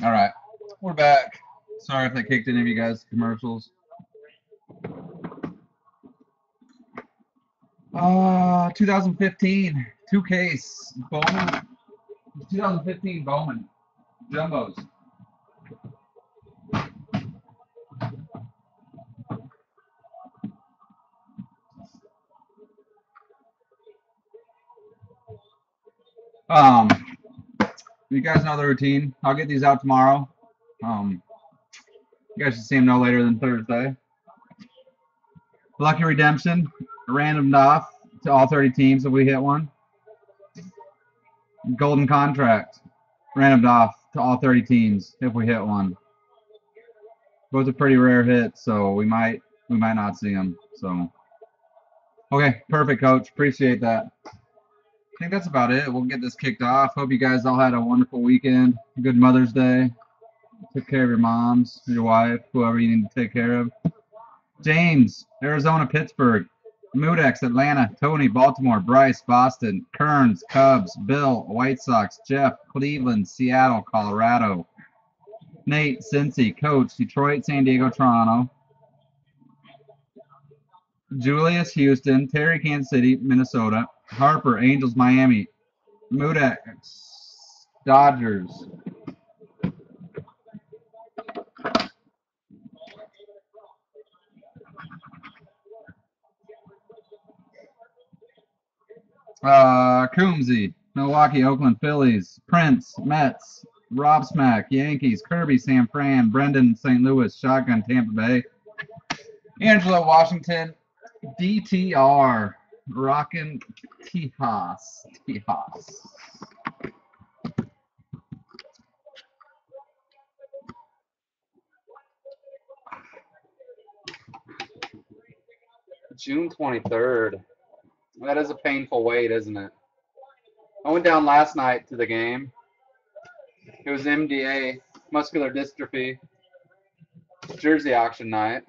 All right, we're back. Sorry if I kicked any of you guys commercials. 2015, two case Bowman. 2015 Bowman jumbos. Um, you guys know the routine. I'll get these out tomorrow. Um, you guys should see them no later than Thursday. Lucky Redemption, randomed off to all 30 teams if we hit one. Golden Contract, randomed off to all 30 teams if we hit one. Both are pretty rare hits, so we might not see them. So, okay, perfect, Coach. Appreciate that. I think that's about it. We'll get this kicked off. Hope you guys all had a wonderful weekend. Good Mother's Day. Took care of your moms, your wife, whoever you need to take care of. James, Arizona, Pittsburgh. Moodex, Atlanta. Tony, Baltimore. Bryce, Boston. Kearns, Cubs. Bill, White Sox. Jeff, Cleveland. Seattle, Colorado. Nate, Cincy. Coach, Detroit, San Diego, Toronto. Julius, Houston. Terry, Kansas City, Minnesota. Harper, Angels, Miami. Moodex, Dodgers. Coombsy, Milwaukee, Oakland, Phillies, Prince, Mets, Rob Smack, Yankees, Kirby, San Fran, Brendan, St. Louis, Shotgun, Tampa Bay, Angelo, Washington, DTR, Rockin' Tejas, Tejas. June 23rd. That is a painful wait, isn't it? I went down last night to the game. It was MDA, muscular dystrophy, jersey auction night.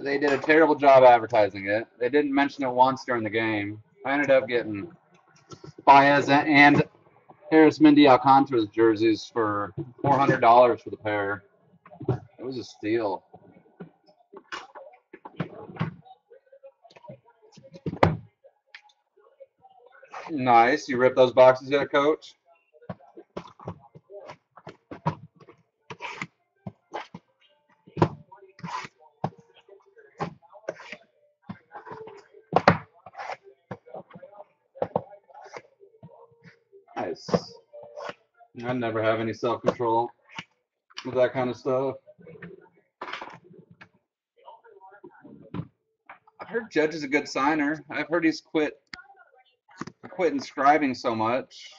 They did a terrible job advertising it. They didn't mention it once during the game. I ended up getting Baez and Harris Mindy Alcantara's jerseys for $400 for the pair. It was a steal. Nice. You ripped those boxes yet, Coach? Nice. I never have any self-control with that kind of stuff. I've heard Judge is a good signer. I've heard he's quit inscribing so much.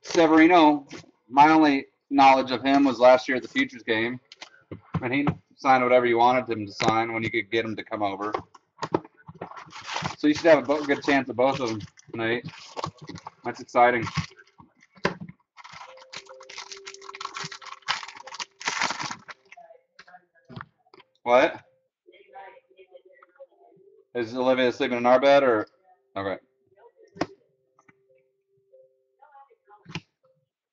Severino, my only knowledge of him was last year at the Futures game, and he signed whatever you wanted him to sign when you could get him to come over. So you should have a good chance of both of them, Nate. That's exciting. What? Is Olivia sleeping in our bed or? Okay.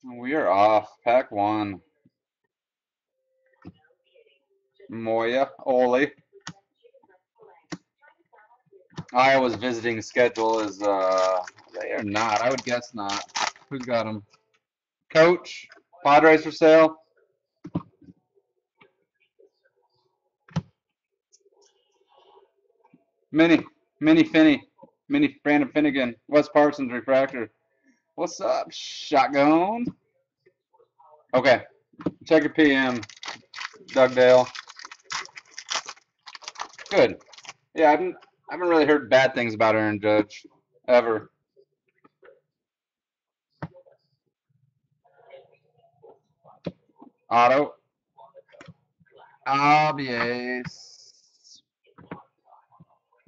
We are off. Pack one. Moya, Oli. Iowa's visiting schedule is they are not. I would guess not. Who's got them? Coach, Padres for sale. Mini Finney, Mini Brandon Finnegan, Wes Parsons refractor. What's up, shotgun? Okay, check your PM, Dugdale. Good. Yeah, I haven't really heard bad things about Aaron Judge ever. Auto. Obvious.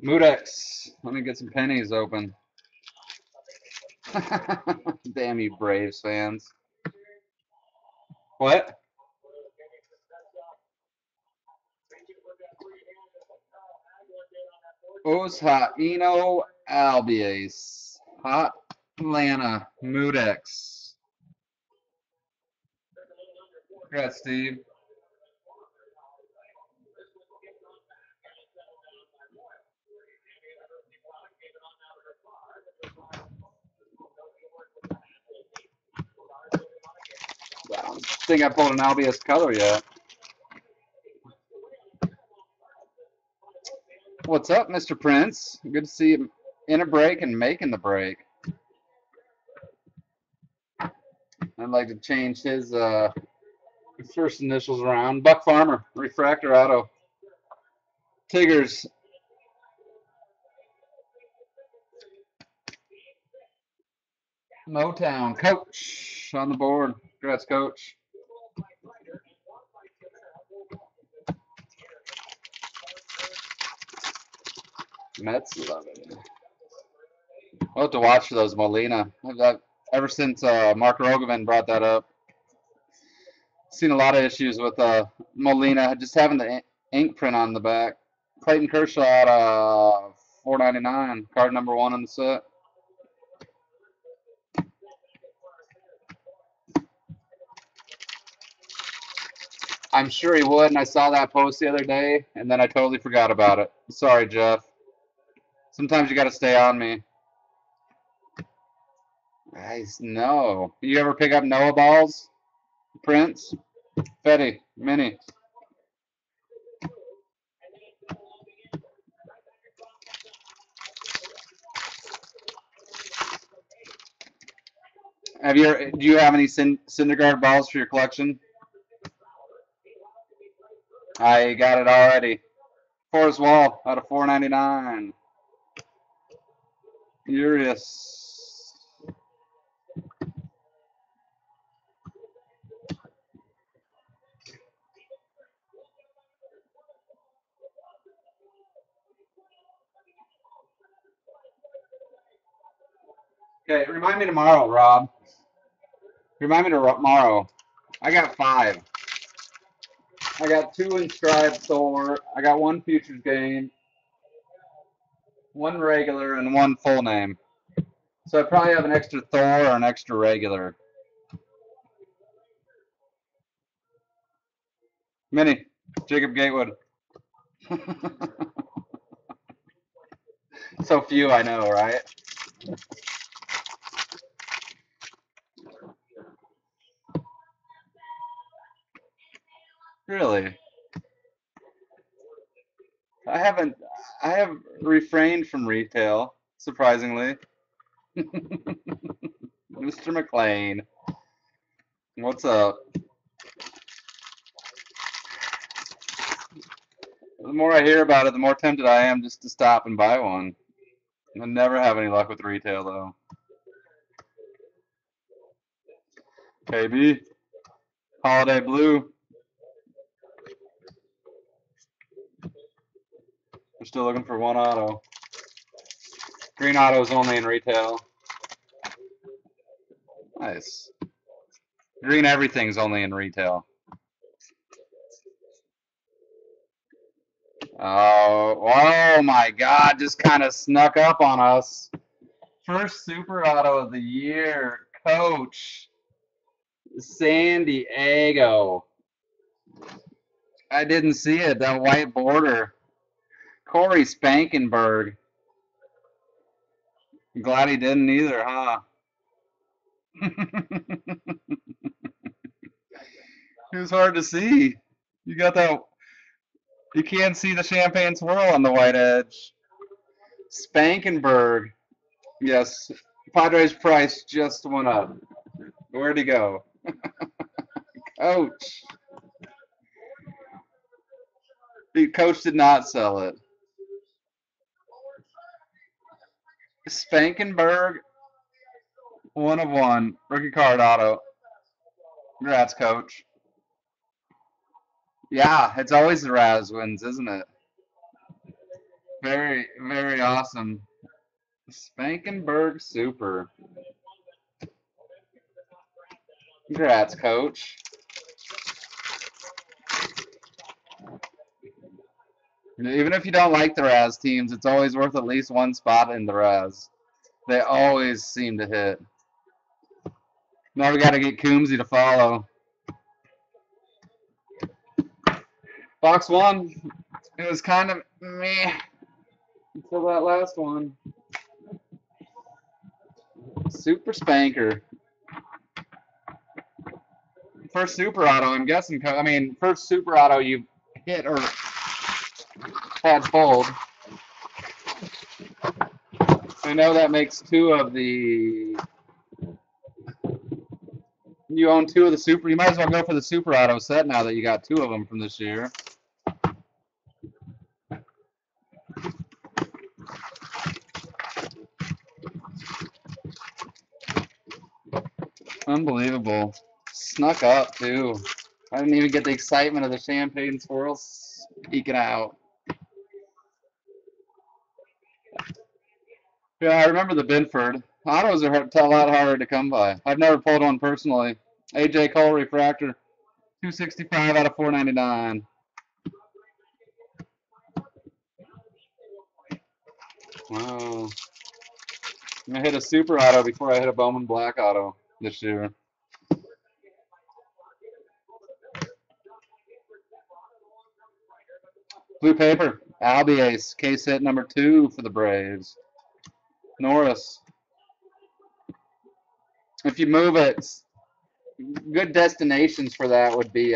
Moodex. Let me get some pennies open. Damn you Braves fans. What? Oshaino Albies. Hot Atlanta, Moodex. Congrats, Steve. I don't think I pulled an Albius color yet. What's up, Mr. Prince? Good to see you in a break and making the break. I'd like to change his first initials around. Buck Farmer, Refractor Auto. Tigers. Motown. Coach on the board. Congrats, Coach. Mets 11. We'll have to watch for those Molina. Ever since Mark Rogovan brought that up, seen a lot of issues with Molina just having the ink print on the back. Clayton Kershaw at $4.99, card number 1 in the set. I'm sure he would, and I saw that post the other day, and then I totally forgot about it. Sorry, Jeff. Sometimes you got to stay on me. Guys, no. You ever pick up Noah balls? Prince? Fetty? Mini? Do you have any Syndergaard balls for your collection? I got it already. Forrest Wall out of $4.99. Urias. Okay, remind me tomorrow, Rob. Remind me tomorrow. I got 5. I got 2 inscribed Thor. I got 1 futures game, 1 regular, and 1 full name. So I probably have an extra Thor or an extra regular. Mini, Jacob Gatewood. So few I know, right? Really? I have refrained from retail, surprisingly. Mr. McLean. What's up? The more I hear about it, the more tempted I am just to stop and buy one. I never have any luck with retail, though. KB. Holiday Blue. We're still looking for 1 auto. Green auto is only in retail. Nice. Green everything's only in retail. Oh my God, just kind of snuck up on us. First super auto of the year, Coach. San Diego. I didn't see it, that white border. Corey Spankenberg. Glad he didn't either, huh? It was hard to see. You got that. You can't see the champagne swirl on the white edge. Spankenberg. Yes. Padres price just went up. Where'd he go? Coach. The coach did not sell it. Spankenberg. 1 of 1. Rookie card auto. Congrats, Coach. Yeah, it's always the Raz wins, isn't it? Very, very awesome. Spankenberg Super. Congrats, Coach. Even if you don't like the Raz teams, it's always worth at least 1 spot in the Raz. They always seem to hit. Now we got to get Coombsy to follow. Box 1, it was kind of meh until that last one. Super Spanker. First Super Auto, I'm guessing. I mean, first Super Auto you hit or had pulled. I know that makes 2 of the. You own 2 of the Super. You might as well go for the Super Auto set now that you got 2 of them from this year. Unbelievable. Snuck up, too. I didn't even get the excitement of the champagne swirls peeking out. Yeah, I remember the Binford. Autos are a lot harder to come by. I've never pulled one personally. AJ Cole refractor, 265 out of 499. Wow. I'm gonna hit a Super Auto before I hit a Bowman Black Auto this year. Blue paper, Albies, case hit number 2 for the Braves. Norris. If you move it, good destinations for that would be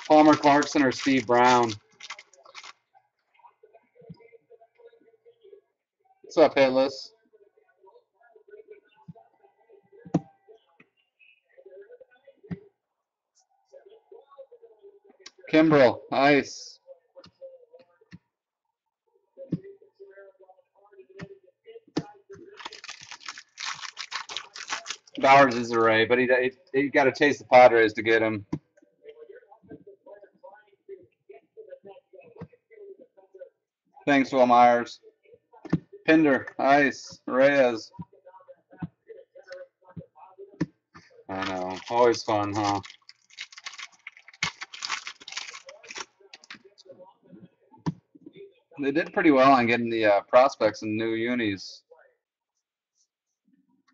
Palmer Clarkson or Steve Brown. What's up, Hitless? Kimbrel, ice. Bowers is a Ray, but he got to chase the Padres to get him. Thanks, Will Myers. Pinder, ice. Reyes. I know. Always fun, huh? They did pretty well on getting the prospects and new unis.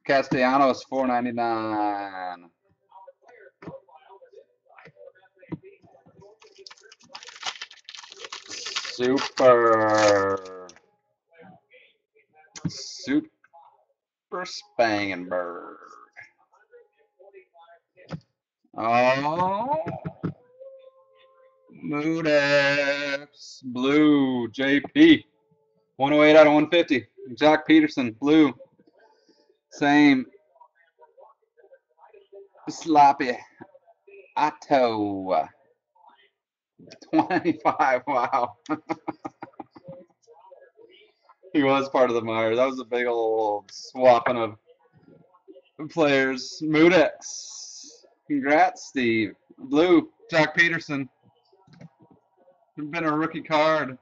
Castellanos, $4.99. Super Spangenberg. Oh, Moodex, blue, JP, 108 out of 150. Jock Peterson, blue, same. Sloppy, Otto, 25. Wow. He was part of the Myers. That was a big old swapping of players. Moodex. Congrats, Steve. Blue, Jock Peterson. It's been a rookie card.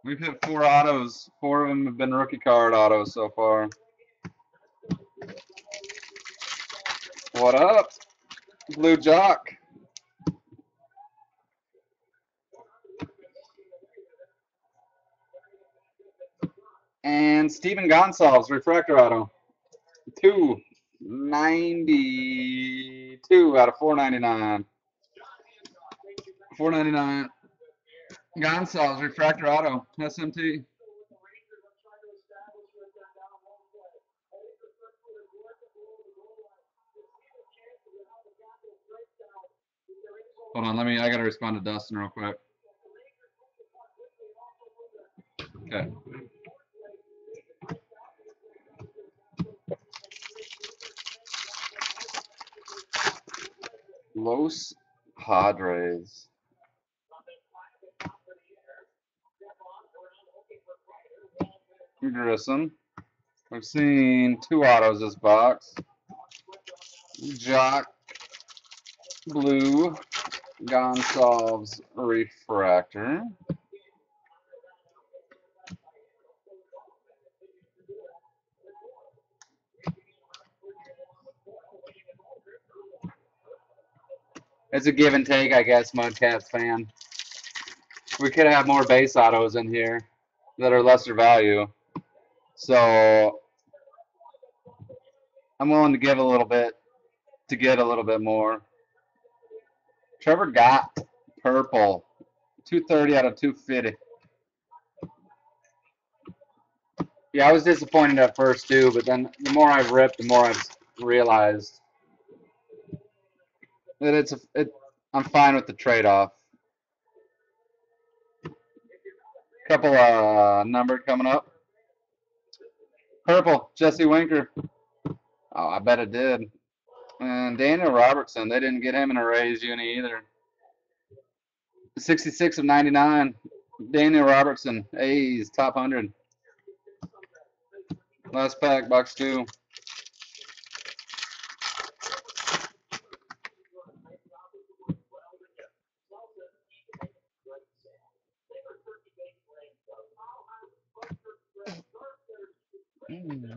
We've hit 4 autos. 4 of them have been rookie card autos so far. What up, Blue Jock? And Steven Gonsalves, refractor auto. 292 out of 499. 499. Gonsalves, refractor auto, SMT. Hold on, I gotta respond to Dustin real quick. Okay. Los Padres. Grissom. We've seen 2 autos this box. Jock, blue, Gonsalves, refractor. It's a give and take, I guess, Mudcats fan. We could have more base autos in here that are lesser value. So I'm willing to give a little bit to get a little bit more. Trevor got purple. 230 out of 250. Yeah, I was disappointed at first too, but then the more I've ripped, the more I've realized that I'm fine with the trade-off. Couple numbered coming up. Purple, Jesse Winker. Oh, I bet it did. And Daniel Robertson, they didn't get him in a raise uni either. 66 of 99. Daniel Robertson, A's, top 100. Last pack, box 2.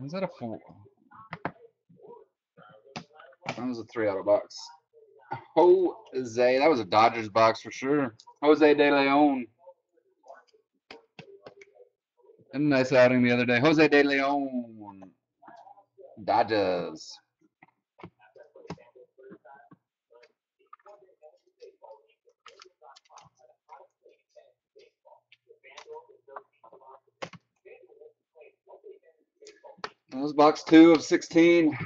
Was that a 4? That was a 3 out of box. Jose, that was a Dodgers box for sure. Jose De Leon. And a nice outing the other day. Jose De Leon. Dodgers. That was box 2 of 16.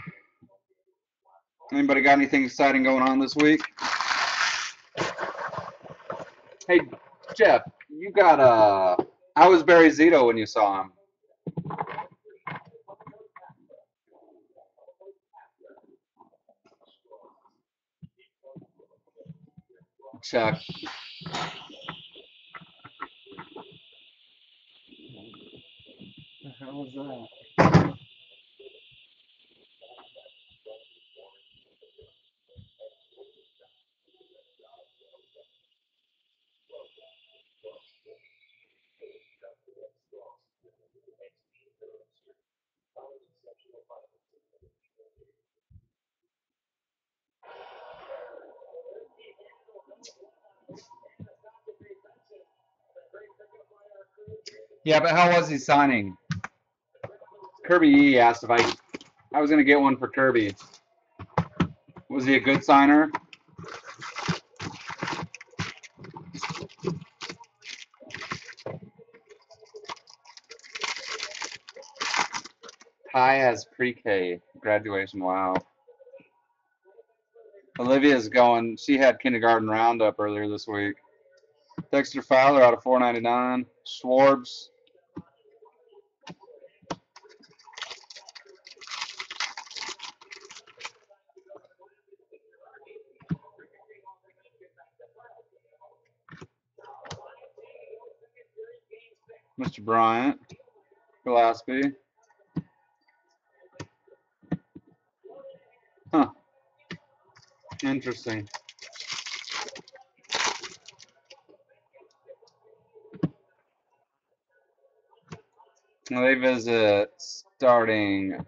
Anybody got anything exciting going on this week? Hey, Jeff, you got how was Barry Zito when you saw him? Check. What the hell was that? Yeah, but how was he signing? Kirby E asked if I was gonna get one for Kirby. Was he a good signer? Ty has pre-K graduation. Wow. Olivia's going. She had kindergarten roundup earlier this week. Dexter Fowler out of 499. Schwartz. Mr. Bryant. Gillespie. Huh. Interesting. Well, they visit starting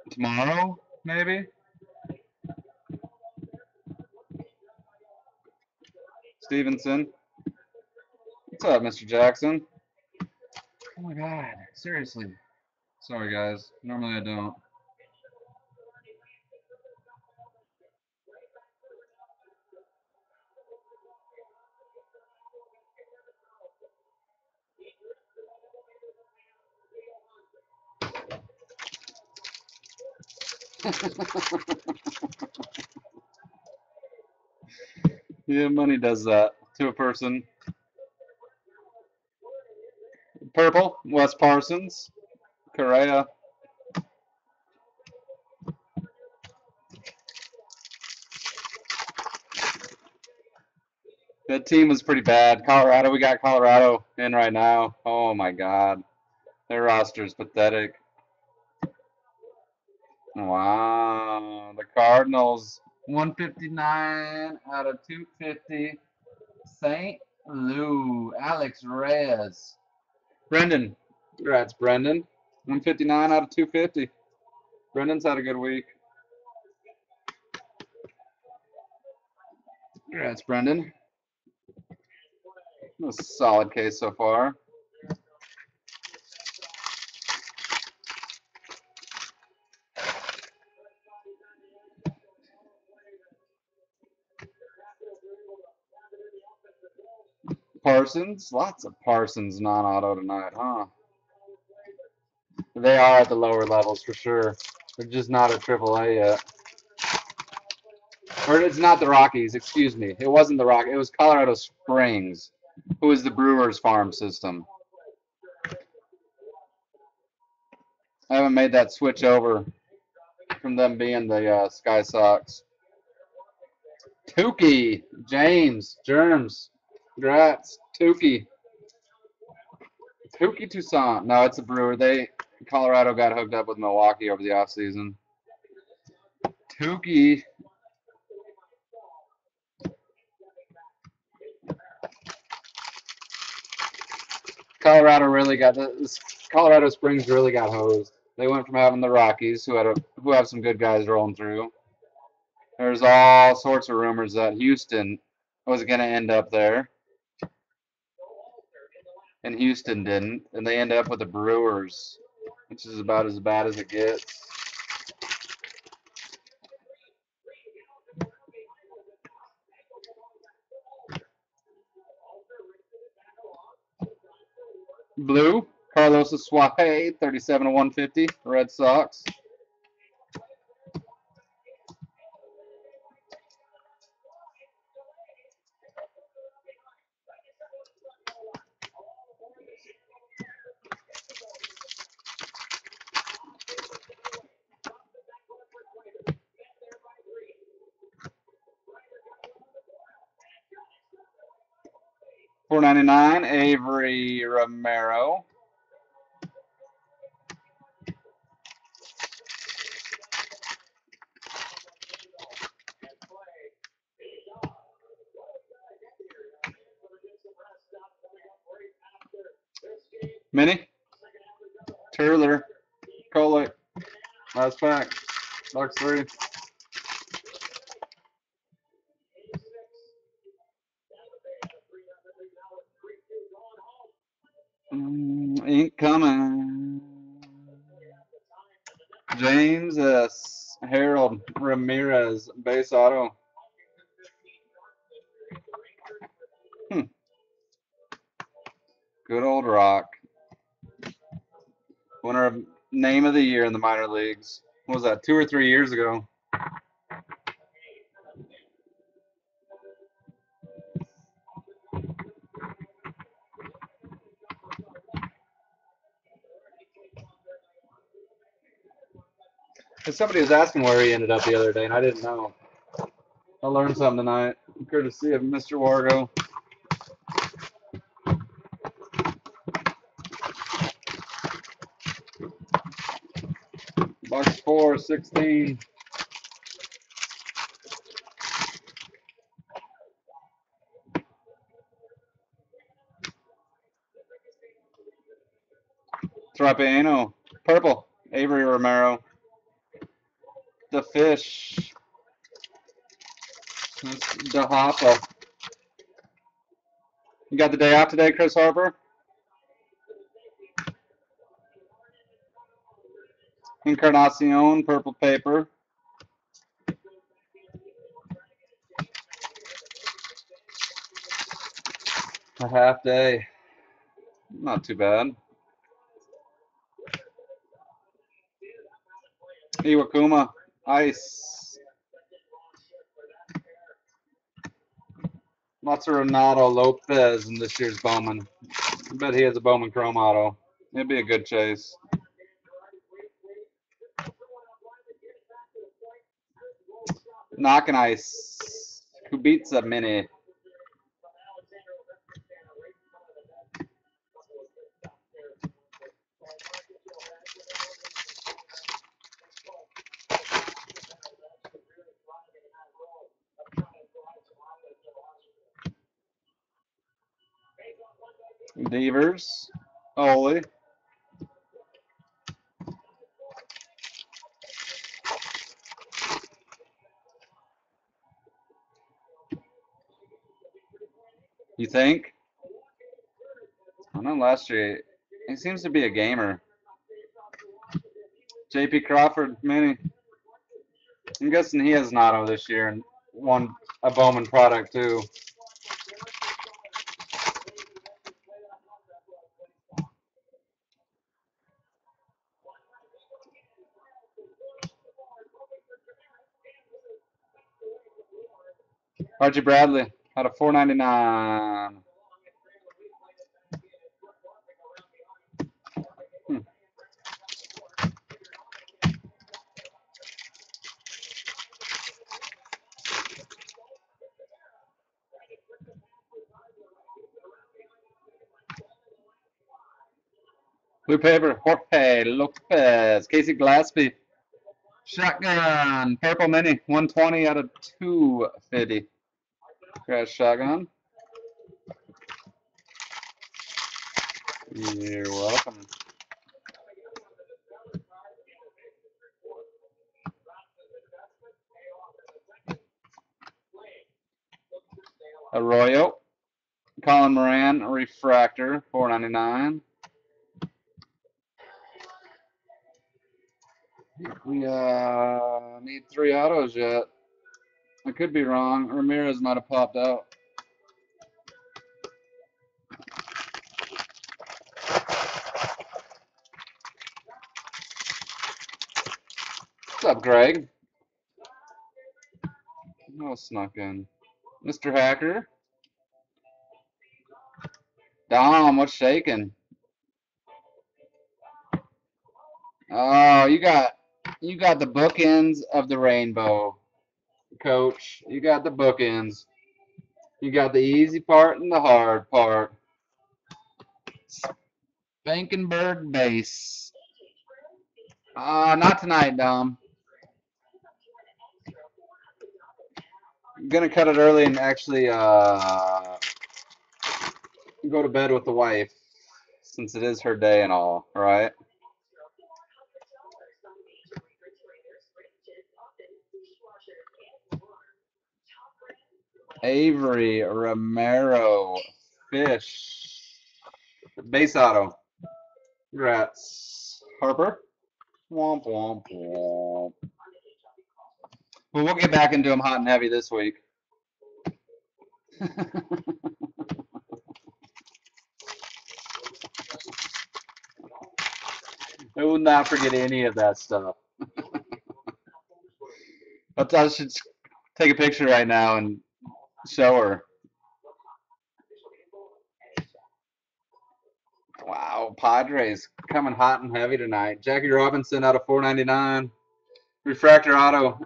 tomorrow, maybe? Stevenson. What's up, Mr. Jackson? Oh my god, seriously. Sorry, guys. Normally I don't. Yeah, money does that to a person. Purple, Wes Parsons. Correa. That team was pretty bad. Colorado, we got Colorado in right now. Oh my god. Their roster is pathetic. Wow. The Cardinals, 159 out of 250. St. Lou. Alex Reyes. Brendan. Congrats, Brendan. 159 out of 250. Brendan's had a good week. Congrats, Brendan. A solid case so far. Parsons, lots of Parsons non-auto tonight, huh? They are at the lower levels for sure. They're just not at AAA yet. Or it's not the Rockies, excuse me. It wasn't the Rockies. It was Colorado Springs, who is the Brewers farm system. I haven't made that switch over from them being the Sky Sox. Tukey, James, Germs, congrats, Tukey. Tukey Toussaint. No, it's a Brewer. Colorado got hooked up with Milwaukee over the offseason. Tukey. Colorado Springs really got hosed. They went from having the Rockies, who have some good guys rolling through. There's all sorts of rumors that Houston was going to end up there, and Houston didn't, and they ended up with the Brewers, which is about as bad as it gets. Blue, Carlos Suave, 37 to 150, Red Sox. $4.99, Avery Romero. Mini, Turler, Kolek, last pack, box 3. Ain't coming. James S. Harold Ramirez, base auto. Good old Rock. Winner of name of the year in the minor leagues. What was that, 2 or 3 years ago? Somebody was asking where he ended up the other day, and I didn't know. I learned something tonight, courtesy of Mr. Wargo. Box 4, 16. Trapiano, purple, Avery Romero. The Fish. That's DeHoppa. You got the day off today, Chris Harper? Encarnacion, purple paper. A half day. Not too bad. Iwakuma, ice. Lots of Renato Lopez in this year's Bowman. I bet he has a Bowman Chrome auto. It'd be a good chase. Knockin' ice. Kubica mini. Devers. Ole. You think? I know last year he seems to be a gamer. J.P. Crawford mini. I'm guessing he has an auto this year and won a Bowman product too. Archie Bradley out of 499. Blue paper, Jorge Lopez, Casey Gillespie. Shotgun, purple mini, 120 out of 250. Crash shotgun. You're welcome. Arroyo, Colin Moran, refractor, 499. We need 3 autos yet. I could be wrong. Ramirez might have popped out. What's up, Greg? Oh, snuck in. Mr. Hacker. Dom, what's shaking? Oh, you got the bookends of the rainbow, Coach. You got the bookends. You got the easy part and the hard part. Spankenberg base. Not tonight, Dom. I'm gonna cut it early and actually go to bed with the wife, since it is her day and all, right? Avery Romero Fish. Base auto. Congrats. Harper. Womp womp womp. Well, we'll get back into them hot and heavy this week. I will not forget any of that stuff. I should take a picture right now and show her. Wow, Padres coming hot and heavy tonight. Jackie Robinson out of 499. Refractor auto.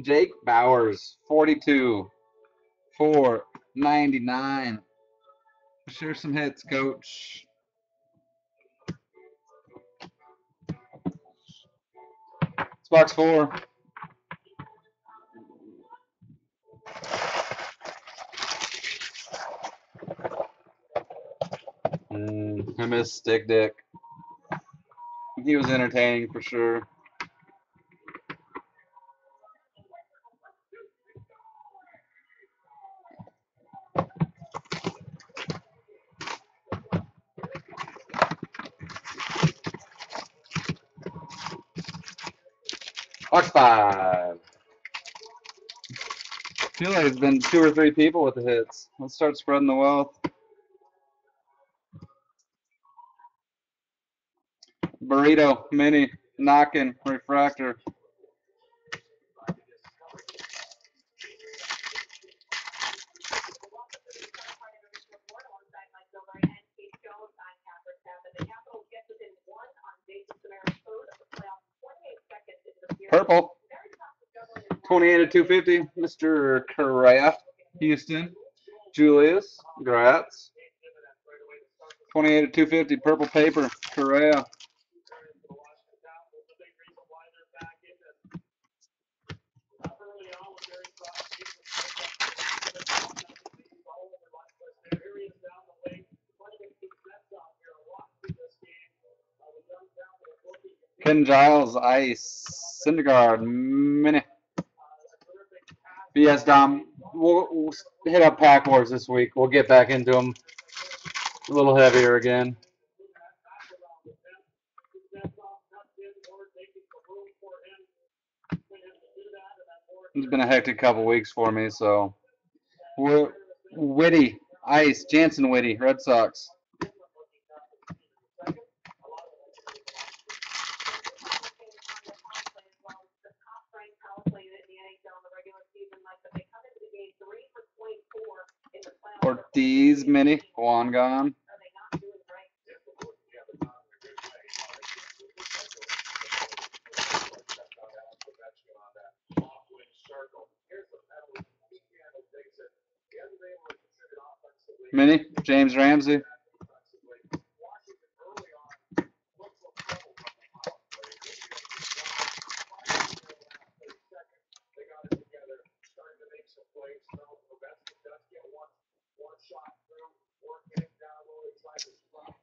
Jake Bowers, 42. 499. Share some hits, Coach. It's box 4. I miss Stick Dick. He was entertaining for sure. Box 5. I feel like it's been 2 or 3 people with the hits. Let's start spreading the wealth. Burrito, mini, knocking, refractor. Purple. 28 of 250, Mr. Correa, Houston. Julius, Gratz. 28 of 250, purple paper, Correa. Ken Giles, Ice, Syndergaard, Mini. BS Dom, we'll hit up Pack Wars this week. We'll get back into them a little heavier again. It's been a hectic couple weeks for me, so. Whitty, Ice, Jansen Whitty, Red Sox. Ortiz, mini. Juan gone. Mini. James Ramsey.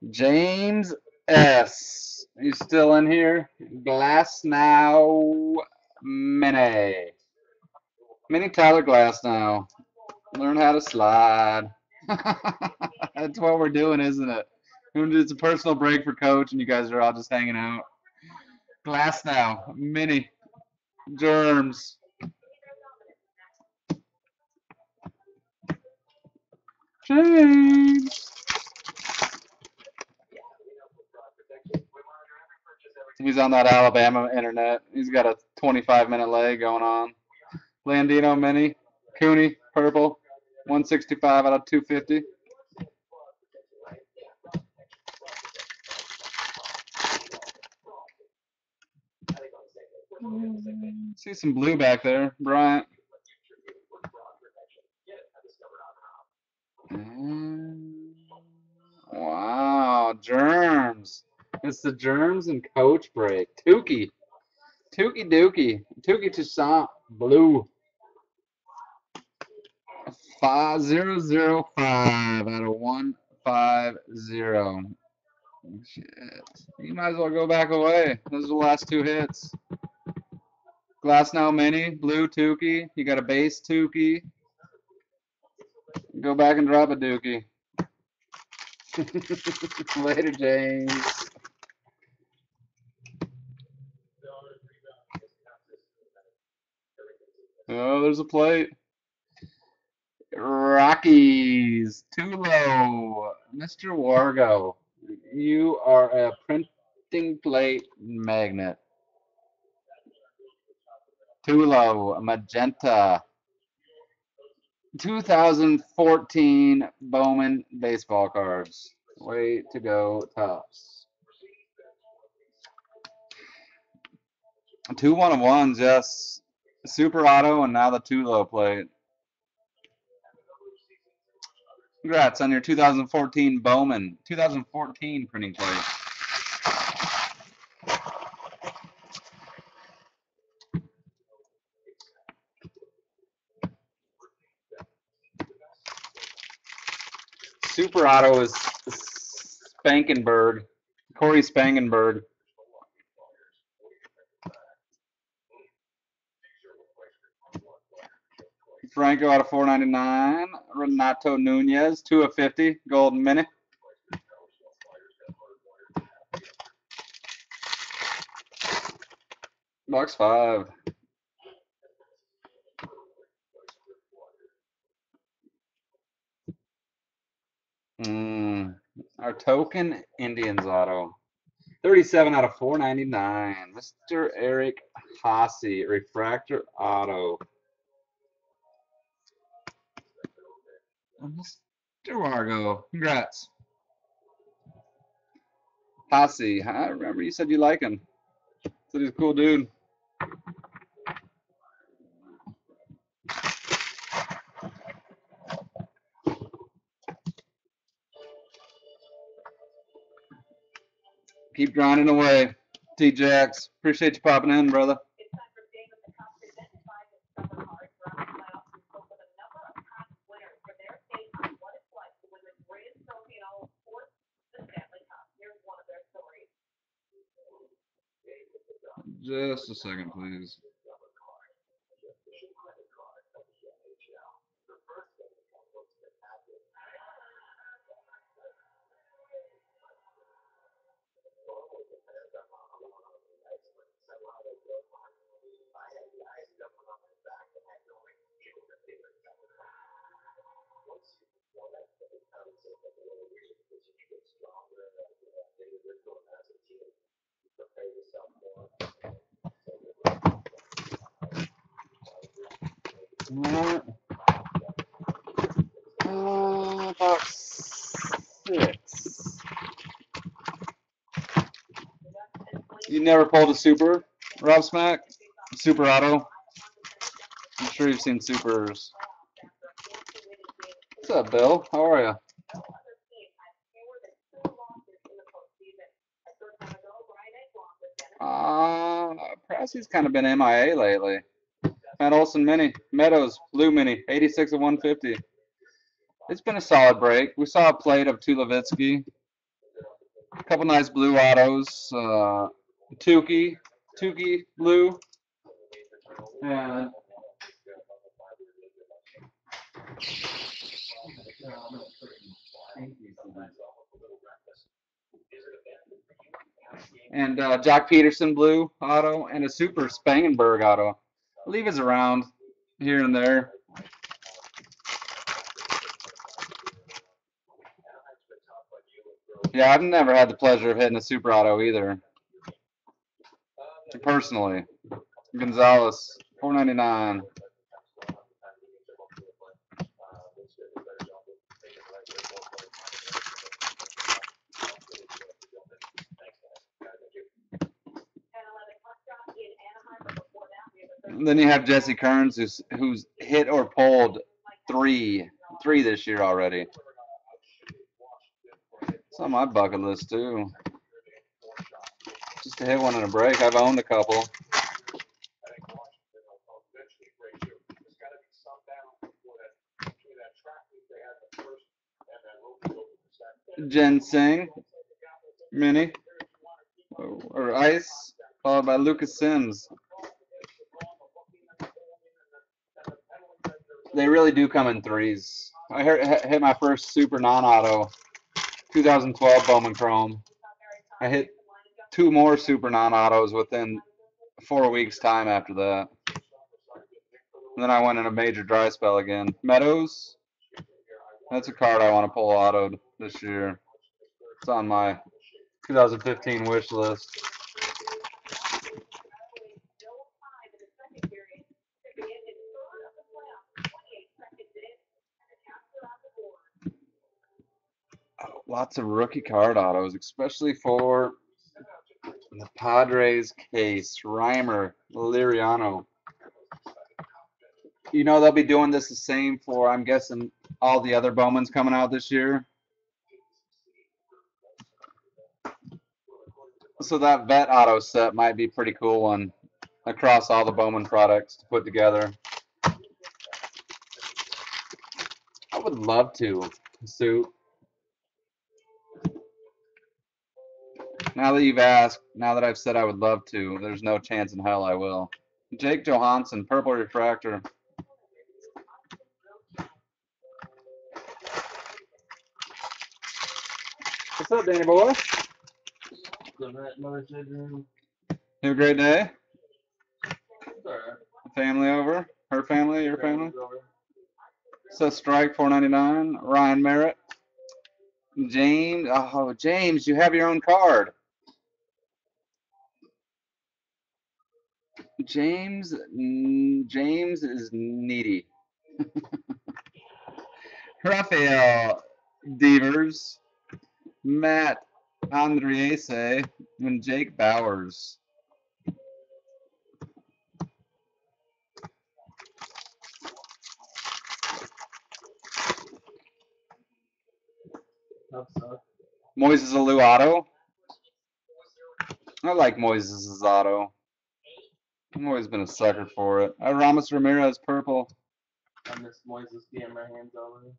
James S. He's still in here. Glass now. Mini. Mini Tyler Glass now. Learn how to slide. That's what we're doing, isn't it? It's a personal break for Coach, and you guys are all just hanging out. Glass now. Mini. Germs. James. He's on that Alabama internet. He's got a 25-minute leg going on. Landino mini. Cooney, purple. 165 out of 250. See some blue back there, Bryant. Wow, germs. It's the germs and Coach break. Tukey. Tukey Dookie. Tukey Toussaint. Blue. 5005 out of 150. Shit. You might as well go back away. Those are the last two hits. Glass now mini, blue Tukey. You got a base Tukey. Go back and drop a Dookie. Later, James. Oh, there's a plate. Rockies. Too low. Mr. Wargo. You are a printing plate magnet. Too low. Magenta. 2014 Bowman baseball cards. Way to go, Tops. 2 1-of-1s, yes. Super auto and now the Tulo plate. Congrats on your 2014 Bowman. 2014 printing plate. Super auto is Spankenberg. Corey Spangenberg. Franco out of 499. Renato Nunez, 2 of 50. Golden mini. Box 5. Our token Indians auto. 37 out of 499. Mr. Eric Haase, refractor auto. Mr. Wargo, congrats. Haase, I remember you said you like him. Said he's a cool dude. Keep grinding away. T-Jax, appreciate you popping in, brother. Just a second, please. never pulled a super, Rob Smack? Super auto? I'm sure you've seen supers. What's up, Bill? How are you? Pressy's kind of been MIA lately. Matt Olson Mini. Meadows, Blue Mini, 86 of 150. It's been a solid break. We saw a plate of Tulowitzki. A couple nice blue autos. Tukey blue. And Jock Peterson blue auto and a super Spangenberg auto. I believe it's around here and there. Yeah, I've never had the pleasure of hitting a super auto either. Personally. Gonzalez, $4.99. And then you have Jesse Kearns, who's hit or pulled three this year already. It's on my bucket list too. Just to hit one in a break. I've owned a couple. Ginseng, Mini, or Ice, followed by Lucas Sims. They really do come in threes. I hit my first super non-auto, 2012 Bowman Chrome. I hit 2 more super non-autos within 4 weeks' time after that. And then I went in a major dry spell again. Meadows, that's a card I want to pull autoed this year. It's on my 2015 wish list. Lots of rookie card autos, especially for the Padres case. Reimer, Liriano. You know they'll be doing this the same for, I'm guessing, all the other Bowmans coming out this year. So that vet auto set might be a pretty cool one across all the Bowman products to put together. I would love to, Sue. Now that you've asked, now that I've said I would love to, there's no chance in hell I will. Jake Johansson, purple refractor. What's up, Danny boy? You have a great day? Family over? Her family? Your family? So strike $4.99. Ryan Merritt. James. Oh, James, you have your own card. James is needy. Rafael Devers, Matt Andriese, and Jake Bowers. Moises Alou auto. I like Moises' auto. I've always been a sucker for it. Ramos Ramirez purple. I miss Moises getting my hands on it.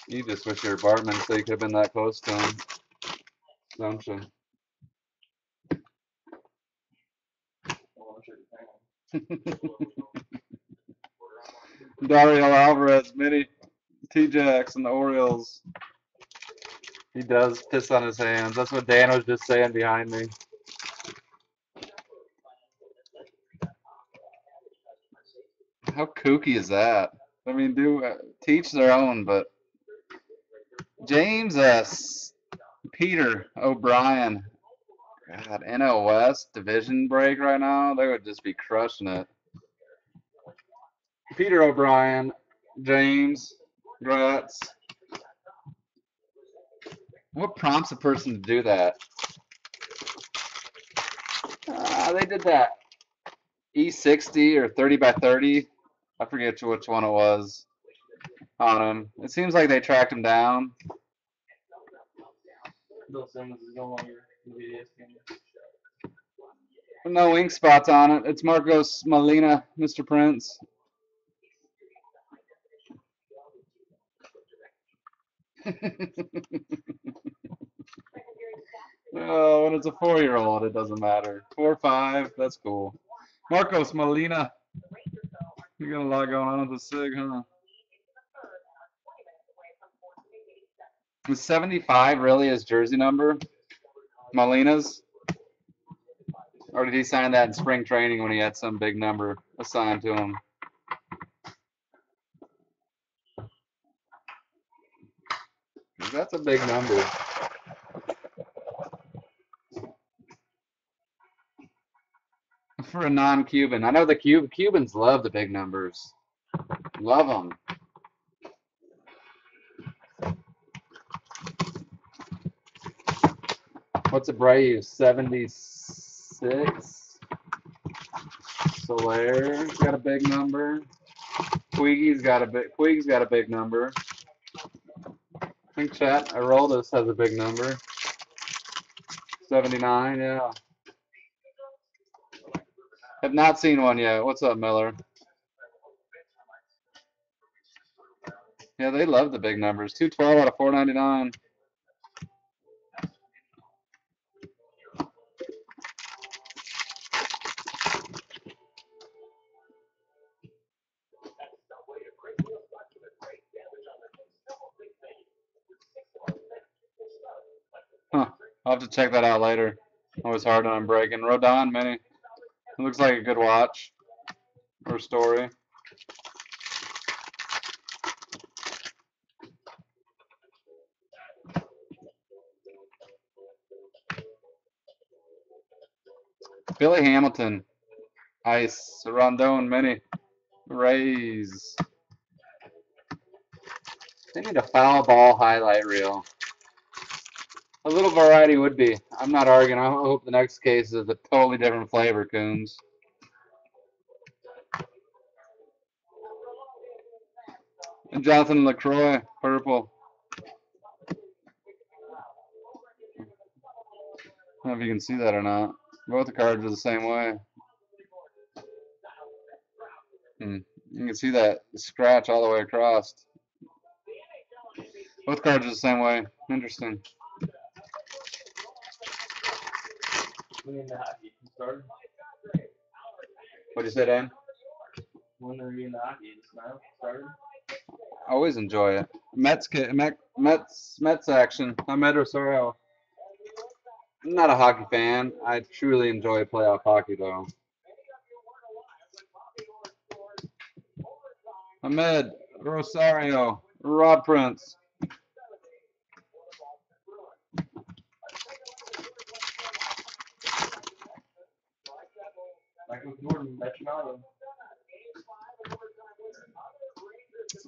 You just wish your apartment so you could have been that close to him, don't you? Dario Alvarez, Mini, T-Jax, and the Orioles. He does piss on his hands. That's what Dan was just saying behind me. How kooky is that? I mean, teach their own, but James Peter O'Brien. God, NL West division break right now. They would just be crushing it. Peter O'Brien, James, Gratz. What prompts a person to do that? They did that E60 or 30 by 30. I forget which one it was on him. It seems like they tracked him down. Bill Simmons is no longer in the ESPN. No ink spots on it. It's Marcos Molina, Mr. Prince. Oh, when it's a 4-year-old, it doesn't matter. 4 or 5, that's cool. Marcos Molina. You got a lot going on with the SIG, huh? Is 75 really his jersey number? Molina's? Or did he sign that in spring training when he had some big number assigned to him? That's a big number. For a non-Cuban. I know the Cubans love the big numbers. Love them. What's Abreu? 76. Soler's got a big number. Puig's got a big number. I think Chat Aroldis has a big number. 79, yeah. Have not seen one yet. What's up, Miller? Yeah, they love the big numbers. 212 out of 499. Huh. I'll have to check that out later. Always hard on breaking. Rodon Mini. It looks like a good watch or story. Billy Hamilton. Ice. Rondon Mini. Rays. They need a foul ball highlight reel. A little variety would be. I'm not arguing. I hope the next case is a totally different flavor, Coons. And Jonathan LaCroix, purple. I don't know if you can see that or not. Both the cards are the same way. You can see that scratch all the way across. Both cards are the same way. Interesting. When in the hockey started. What'd you say, Dan? When are you in the hockey just now? Started. I always enjoy it. Mets action. Ahmed Rosario. I'm not a hockey fan. I truly enjoy playoff hockey, though. Ahmed Rosario. Rob Prince. Michael Jordan, Metronautum.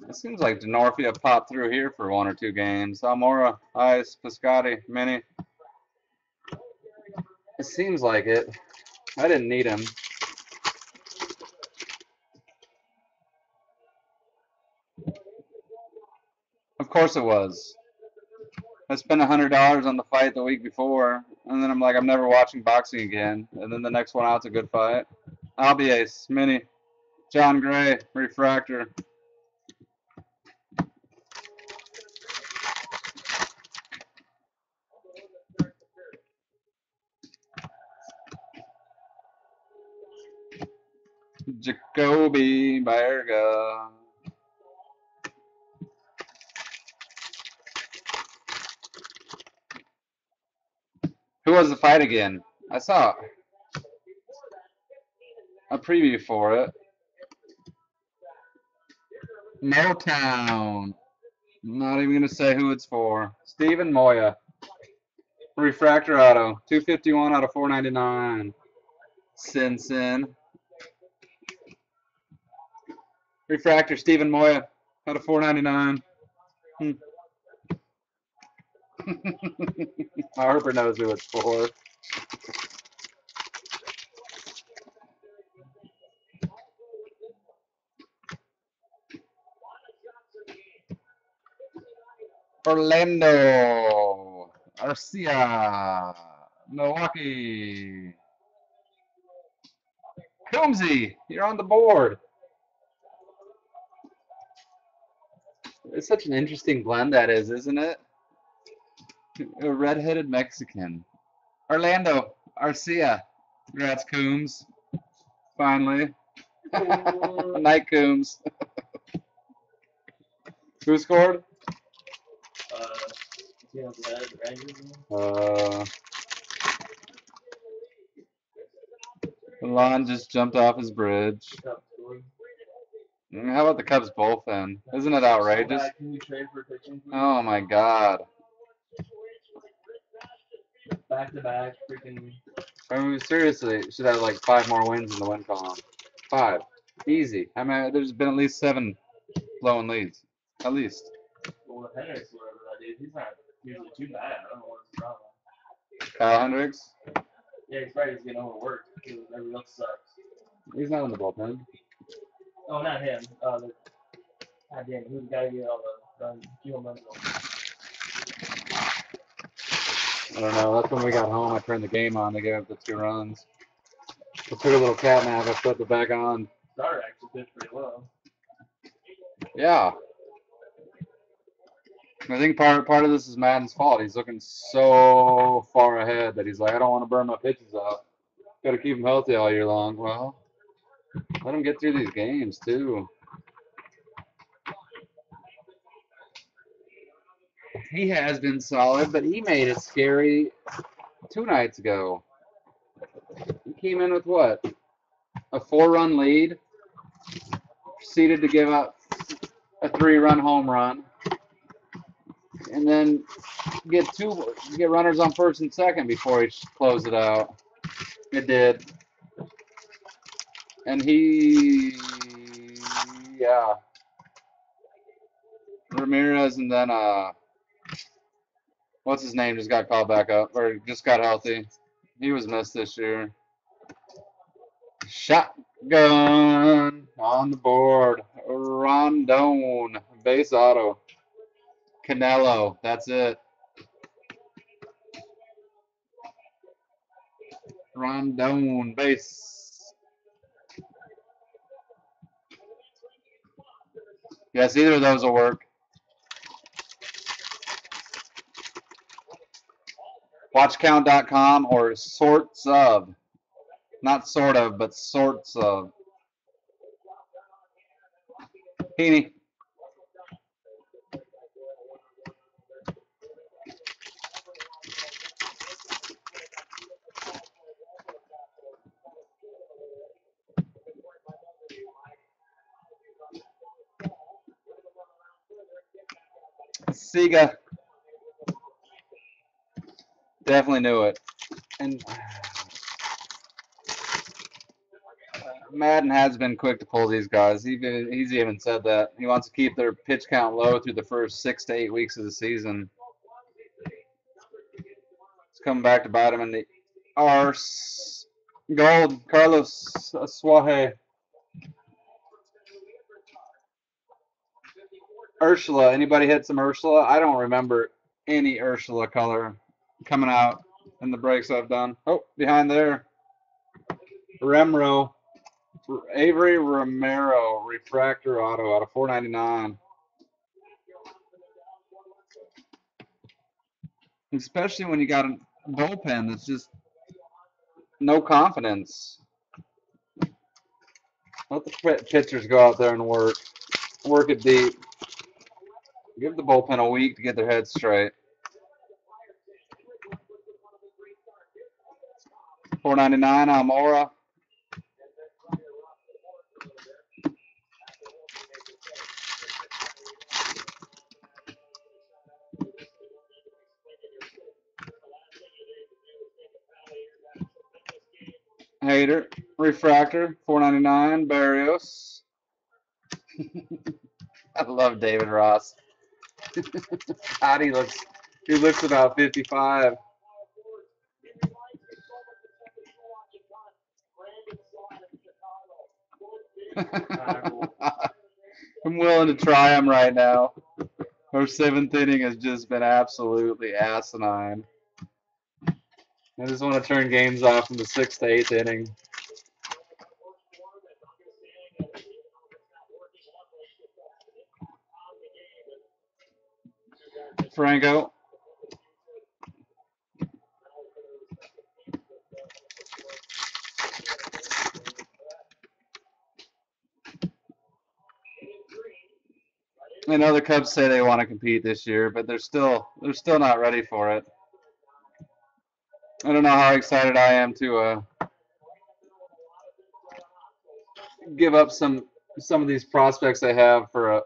It seems like Denorfia popped through here for 1 or 2 games. Almora, Ice, Piscotti, Mini. It seems like it. I didn't need him. Of course it was. I spent $100 on the fight the week before, and then I'm like, I'm never watching boxing again. And then the next one out's a good fight. Albies, Mini, John Gray, Refractor. Jacoby Berga. Who was the fight again? I saw a preview for it. Motown. I'm not even going to say who it's for. Stephen Moya. Refractor auto. 251 out of 499. Sin. Refractor Stephen Moya out of 499. Harper knows who it's for. Orlando Arcia, Milwaukee. Coombsy, you're on the board. It's such an interesting blend that is, isn't it? A red-headed Mexican. Orlando Arcia. Congrats, Coombs. Finally. Night Coombs. Who scored? Milan just jumped off his bridge. How about the Cubs bullpen? Isn't it outrageous? Oh my God. Back to back, freaking. I mean, seriously, should have like 5 more wins in the win column. 5. Easy. I mean, there's been at least 7 blowing leads. At least. Well, Hendricks, whatever that is, he's not usually too bad. I don't know what's the problem. Kyle Hendricks? Yeah, he's probably just getting overworked because everyone else sucks. He's not in the bullpen. Oh, not him. God damn it, who's the guy who get all the few months ago? I don't know. That's when we got home. I turned the game on to give up the 2 runs. I took a little cat nap. I flipped it back on. Starter actually pitched pretty well. Yeah. I think part of this is Madden's fault. He's looking so far ahead that he's like, I don't want to burn my pitches out. Got to keep him healthy all year long. Well, let him get through these games too. He has been solid, but he made it scary 2 nights ago. He came in with what? A 4-run lead. Proceeded to give up a 3-run home run. And then get runners on first and second before he closed it out. It did. And yeah. Ramirez and then what's his name just got called back up or just got healthy. He was missed this year. Shotgun on the board. Rondon base auto. Canelo. That's it. Rondon base. Yes, either of those will work. Watchcount.com or sorts of. Not sort of, but sorts of. Heaney. Sega. Definitely knew it. And Madden has been quick to pull these guys. He's even said that. He wants to keep their pitch count low through the first 6 to 8 weeks of the season. It's coming back to bite him in the arse. Gold, Carlos Suaje. Ursula. Anybody hit some Ursula? I don't remember any Ursula color coming out in the breaks I've done. Oh, behind there. Remro. Avery Romero. Refractor auto out of 499. Especially when you got a bullpen that's just no confidence. Let the pitchers go out there and work it deep. Give the bullpen a week to get their heads straight. 499 Almora. Hater. Refractor. 499 Barrios. I love David Ross. God, he looks He looks about 55. I'm willing to try him right now. Our seventh inning has just been absolutely asinine. I just want to turn games off in the sixth to eighth inning. Franco. I know the Cubs say they want to compete this year, but they're still not ready for it. I don't know how excited I am to give up some of these prospects I have for a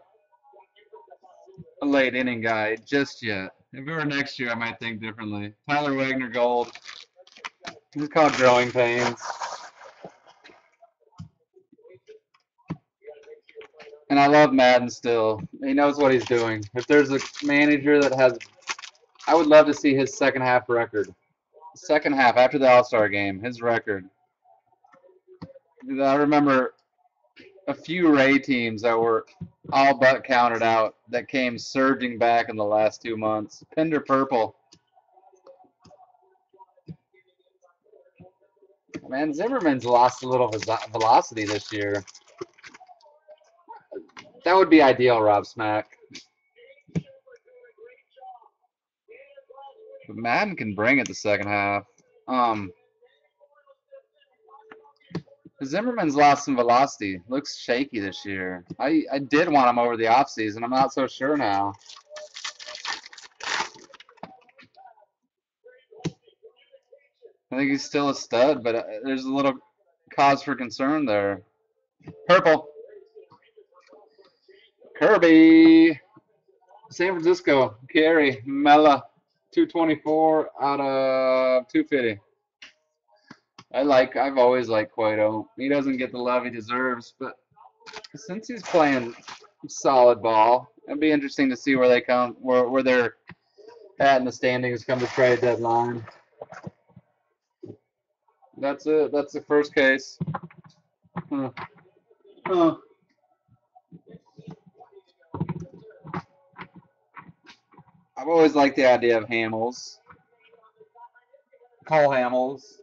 late inning guy just yet. If it were next year, I might think differently. Tyler Wagner Gold. He's called growing pains. And I love Madden still. He knows what he's doing. If there's a manager that has, I would love to see his second half record. Second half after the All-Star game, his record. I remember a few Ray teams that were all but counted out that came surging back in the last 2 months. Pinder Purple. Man, Zimmerman's lost a little velocity this year. That would be ideal, Rob Smack. But Madden can bring it the second half. Zimmerman's lost some velocity. Looks shaky this year. I did want him over the offseason. I'm not so sure now. I think he's still a stud, but there's a little cause for concern there. Purple. Kirby. San Francisco. Carey. Mella. 224 out of 250. I've always liked Cueto. He doesn't get the love he deserves, but since he's playing solid ball, it'd be interesting to see where they come, where they're at in the standings come the trade deadline. That's it. That's the first case. I've always liked the idea of Hamels. Cole Hamels.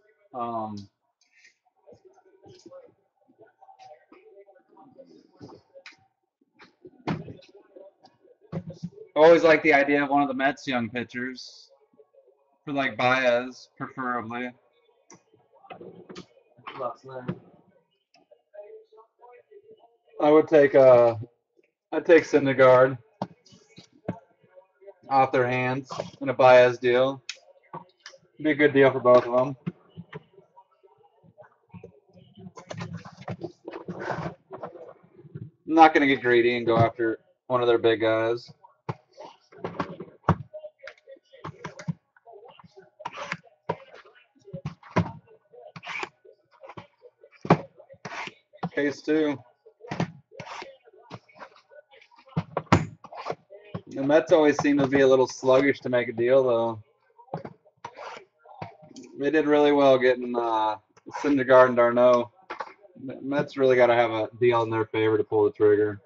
Always like the idea of one of the Mets young pitchers, for like Baez, preferably. I'd take Syndergaard off their hands in a Baez deal. Be a good deal for both of them. I'm not going to get greedy and go after one of their big guys. Case 2. The Mets always seem to be a little sluggish to make a deal, though. They did really well getting Syndergaard and Darno. The Mets really got to have a deal in their favor to pull the trigger.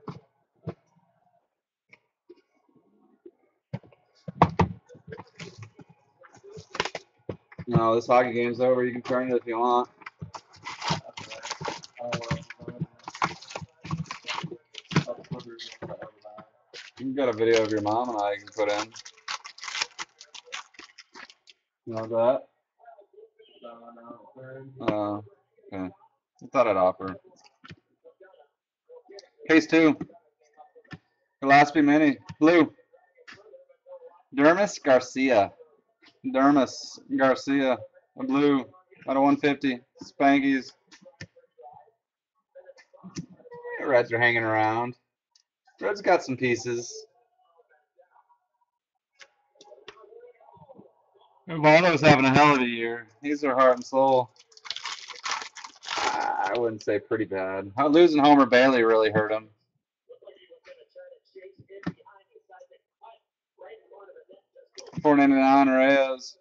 No, this hockey game's over. You can turn it if you want. You got a video of your mom and I can put in. You know that? Okay. I thought I'd offer. Case 2. Gillespie Mini. Blue. Dermis Garcia. A blue. Out of 150. Spankies. The Reds are hanging around. Reds got some pieces. Valdo's having a hell of a year. He's their heart and soul. I wouldn't say pretty bad. Losing Homer Bailey really hurt him. $4.99 Reyes.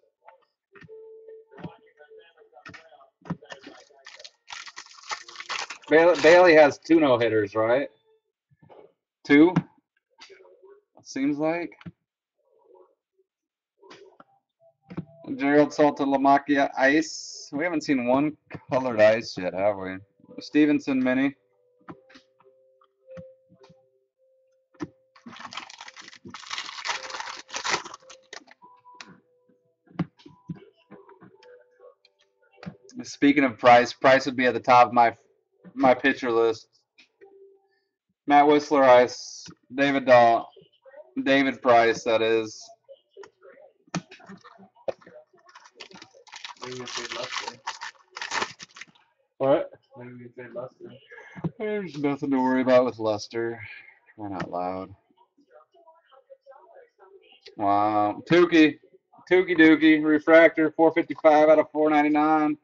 Bailey has 2 no-hitters, right? 2? It seems like. Gerald Salta Lamakia Ice. We haven't seen one colored ice yet, have we? Stevenson Mini. Speaking of Price, Price would be at the top of my pitcher list. Matt Whistler Ice, David Dahl, David Price, that is. Maybe we trade Lester. What? Maybe we trade Lester. There's nothing to worry about with Lester. Crying out loud. Wow. Tukey Dookie, refractor, 455 out of 499.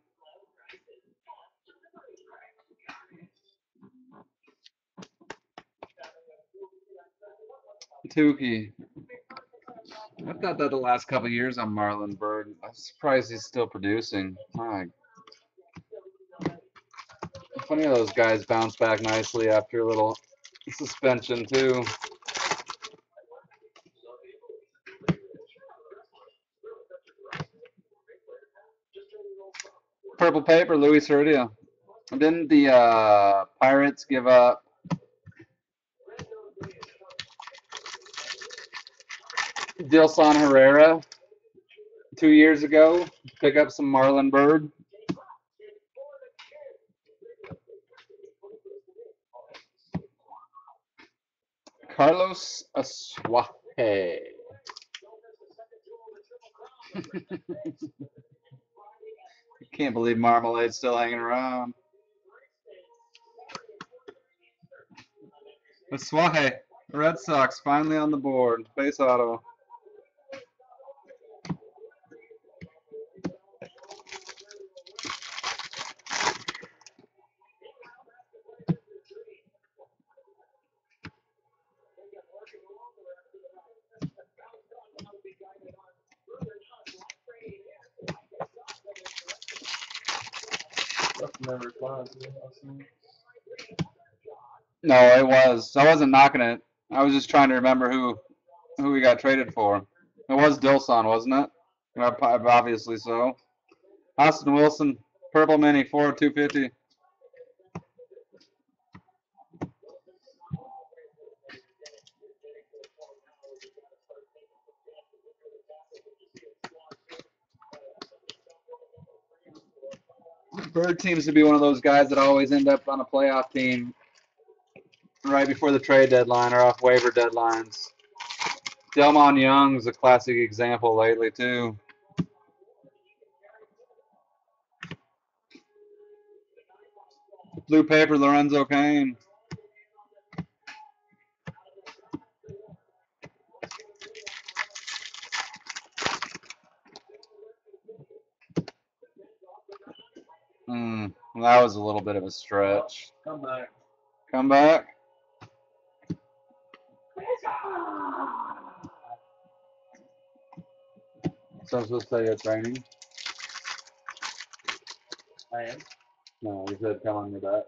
Tukey. I thought that the last couple of years on Marlon Bird. I'm surprised he's still producing. My, funny how those guys bounce back nicely after a little suspension too. Purple paper, Luis Heredia. Didn't the Pirates give up Dilson Herrera 2 years ago? Pick up some Marlon Bird. Carlos Asuaje. Can't believe Marmalade's still hanging around. Asuaje, Red Sox finally on the board. Base auto. Never responds. No, it was. I wasn't knocking it. I was just trying to remember who we got traded for. It was Dilson, wasn't it? Obviously so. Austin Wilson, purple mini, 40250. Bird seems to be one of those guys that always end up on a playoff team right before the trade deadline or off waiver deadlines. Delmon Young's a classic example lately too. Blue paper, Lorenzo Cain. Well, that was a little bit of a stretch. Come back. Come back. So I'm supposed to say it's raining? I am. No, you said come on your back.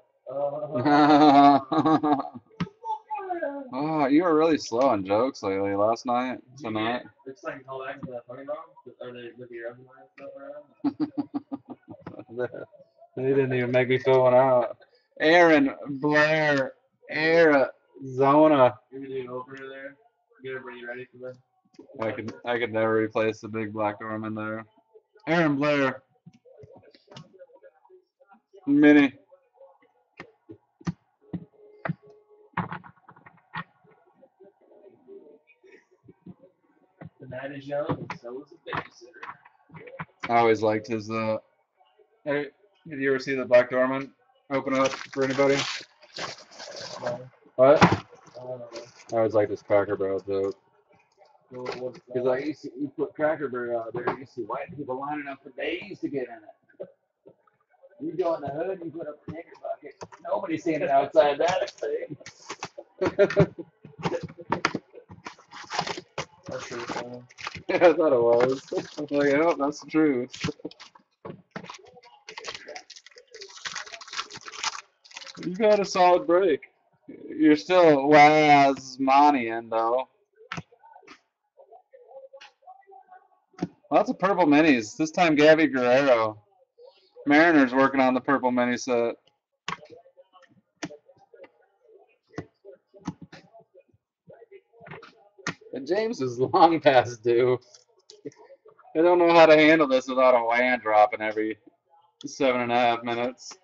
Oh, you were really slow on jokes lately. Last night, tonight. It's like call back to that funny bone. Are they with your resume and stuff around? They didn't even make me fill one out. Aaron Blair, Arizona. Maybe do an opener there. Get everybody ready for that. I could never replace the big black Dorman there. Aaron Blair. Mini. The night is young, and so is the babysitter. I always liked his. Hey, did you ever see the Black Dorman open up for anybody? No. What? I don't know. I always liked his Cracker Barrel joke. What's that? He's like, you put Cracker Barrel out there, you see white people lining up for days to get in it. You go in the hood, you put up a nigger bucket. Nobody's seeing it outside that thing. That's true. Yeah, I thought it was. I'm like, oh, that's the truth. You got a solid break. You're still Wazmanian, though. Lots of purple minis. This time, Gabby Guerrero. Mariners working on the purple mini set. And James is long past due. I don't know how to handle this without a land dropping every 7.5 minutes.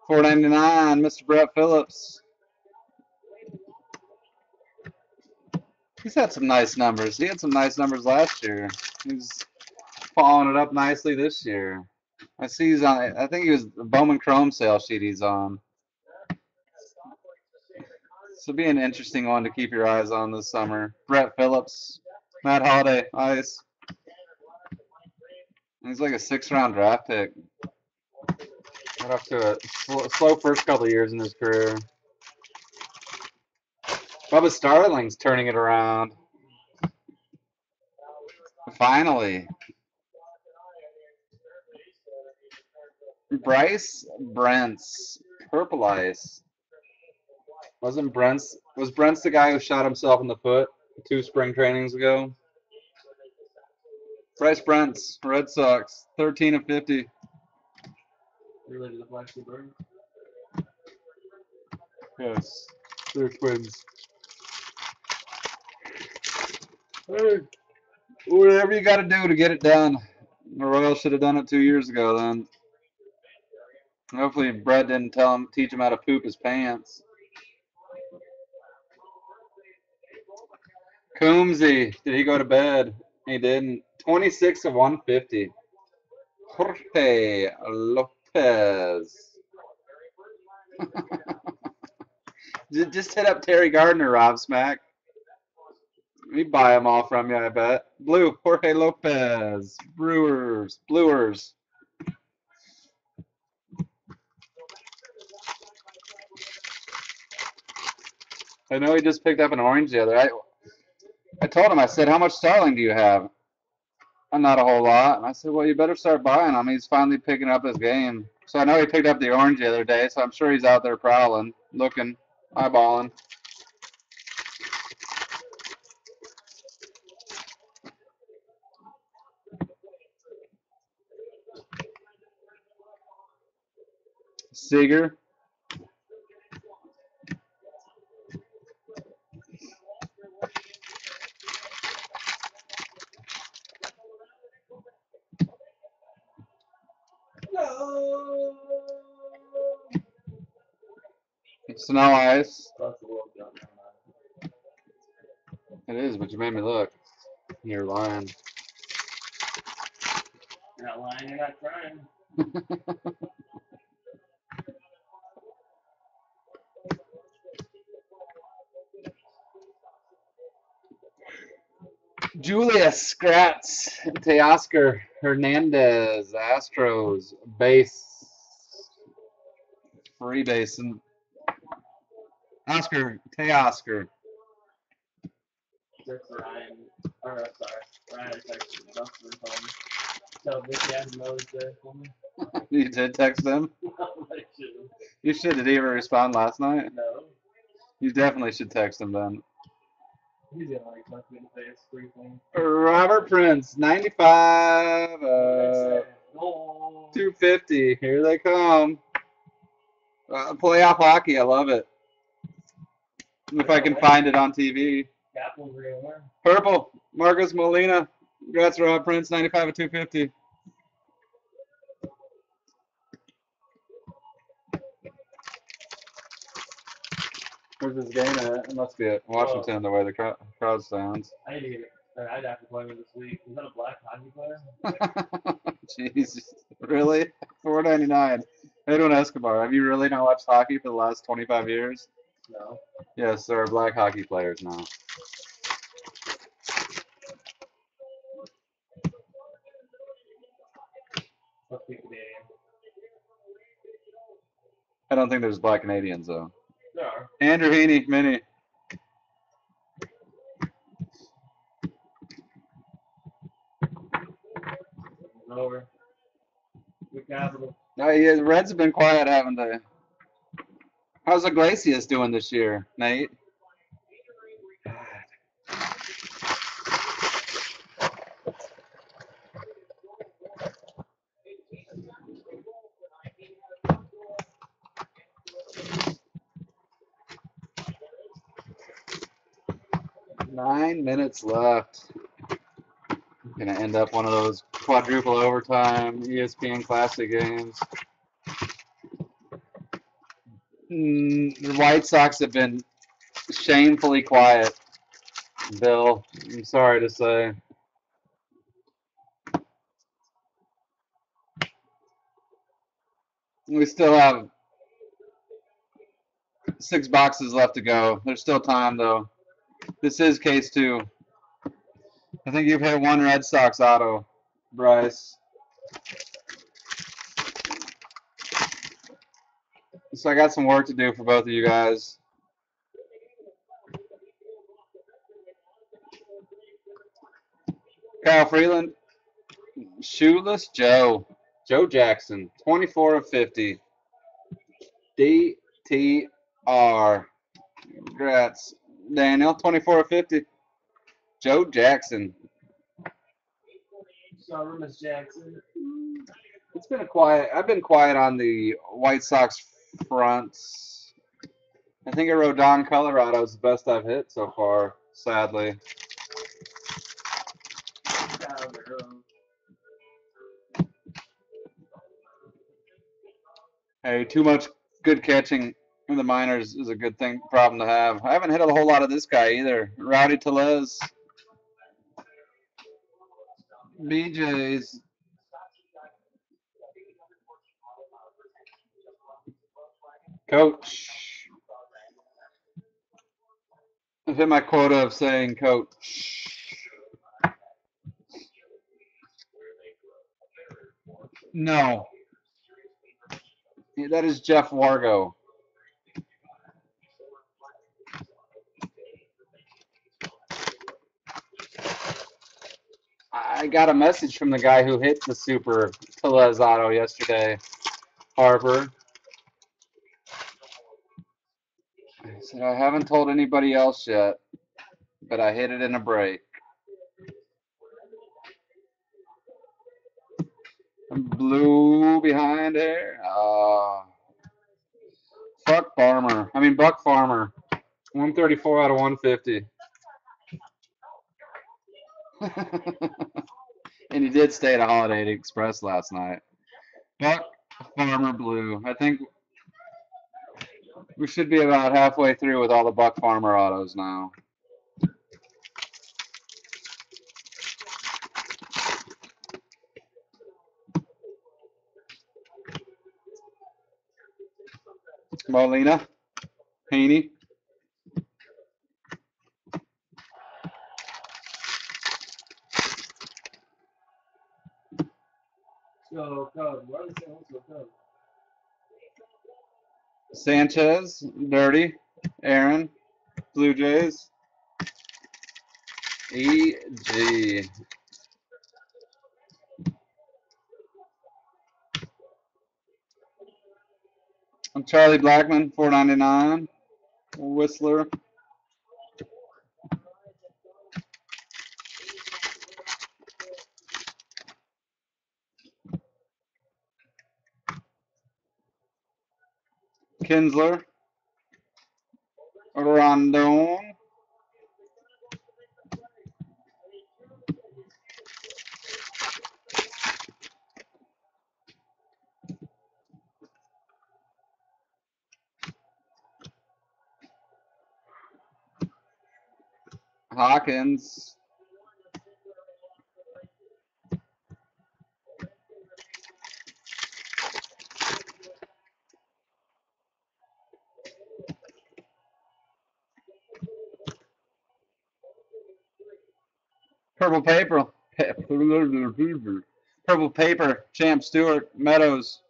$4.99, Mr. Brett Phillips. He's had some nice numbers. He had some nice numbers last year. He's following it up nicely this year. I see he's on. I think he was the Bowman Chrome sale sheet he's on. This will be an interesting one to keep your eyes on this summer. Brett Phillips, Matt Holliday, ice. He's like a 6th-round draft pick. Got off to a slow first couple of years in his career. Bubba Starling's turning it around. Finally. Bryce Brent's Purple Ice. Was Brent's the guy who shot himself in the foot 2 spring trainings ago? Bryce Brent's Red Sox, 13 of 50. Related to the Black Sea Bird. Yes, they're twins. Hey, whatever you got to do to get it done. The Royals should have done it 2 years ago then. Hopefully Brett didn't teach him how to poop his pants. Coombsy, did he go to bed? He didn't. 26 of 150. Jorge Lopez. Just hit up Terry Gardner, Rob Smack. We buy them all from you, I bet. Blue, Jorge Lopez. Brewers. I know he just picked up an orange the other. I told him, I said, how much Starling do you have? Not a whole lot. And I said, well, you better start buying him. He's finally picking up his game. So I know he picked up the orange the other day, so I'm sure he's out there prowling, looking, eyeballing. Seager. No. Snow ice. That's the World Cup. It is, but you made me look. You're lying. You're not lying, you're not crying. Julius Gratz, Teoscar Hernandez, Astros, base, free base, and Teoscar. Just Ryan, or sorry, Ryan texted Dustin and told him, tell Vicky I know he's there for me. You did text him? I shouldn't. You should. Did he ever respond last night? No. You definitely should text him then. He's gonna like punch me in the face, 3 things. Robert Prince, 95, No. 250. Here they come. Playoff hockey, I love it. If I can find it on TV. Capitals are gonna win. Purple, Marcus Molina. Congrats, Rob Prince, 95 of 250. Where's this game at? It must be at Washington, the way the crowd sounds. I need to get it. I'd have to play with this week. Is that a black hockey player? Jeez, really? $4.99. Edwin Escobar, have you really not watched hockey for the last 25 years? No. Yes, there are black hockey players now. Must be Canadian. I don't think there's black Canadians though. There are. Andrew Heaney, mini. Over. Good capital. Oh, yeah, the Reds have been quiet, haven't they? How's Iglesias doing this year, Nate? 9 minutes left. Gonna end up one of those quadruple overtime ESPN Classic games. The White Sox have been shamefully quiet, Bill. I'm sorry to say. We still have 6 boxes left to go. There's still time, though. This is case 2. I think you've hit 1 Red Sox auto, Bryce. So I got some work to do for both of you guys. Kyle Freeland, Shoeless Joe. Joe Jackson, 24 of 50. DTR. Congrats. Daniel, 24 of 50. Joe Jackson. Sorry, Miss Jackson. It's been I've been quiet on the White Sox fronts. I think a Rodon Colorado is the best I've hit so far, sadly. Hey, too much good catching in the minors is a good problem to have. I haven't hit a whole lot of this guy either. Rowdy Tellez. BJ's. Coach. I've hit my quota of saying coach. No. That is Jeff Wargo. I got a message from the guy who hit the Super Tellez auto yesterday, Harper. I said, I haven't told anybody else yet, but I hit it in a break. Blue behind here. Buck Farmer. 134 out of 150. And he did stay at a Holiday Inn Express last night. Buck Farmer Blue. I think we should be about halfway through with all the Buck Farmer autos now. Molina. Haney. So, Code. Why is it also Code? Sanchez. Dirty. Aaron. Blue Jays. E.G. I'm Charlie Blackman, 499. Whistler. Kinsler. Rondon. Hawkins. Purple paper. Purple paper, Champ Stewart, Meadows.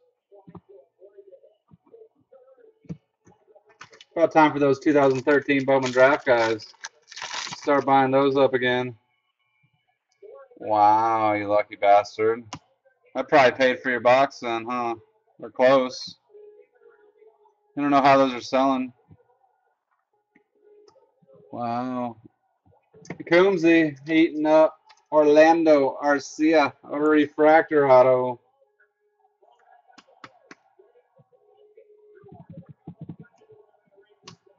About time for those 2013 Bowman draft guys. Start buying those up again. Wow, you lucky bastard. I probably paid for your box then, huh? Or close. I don't know how those are selling. Wow. Coombsy eating up Orlando Arcia, a refractor auto.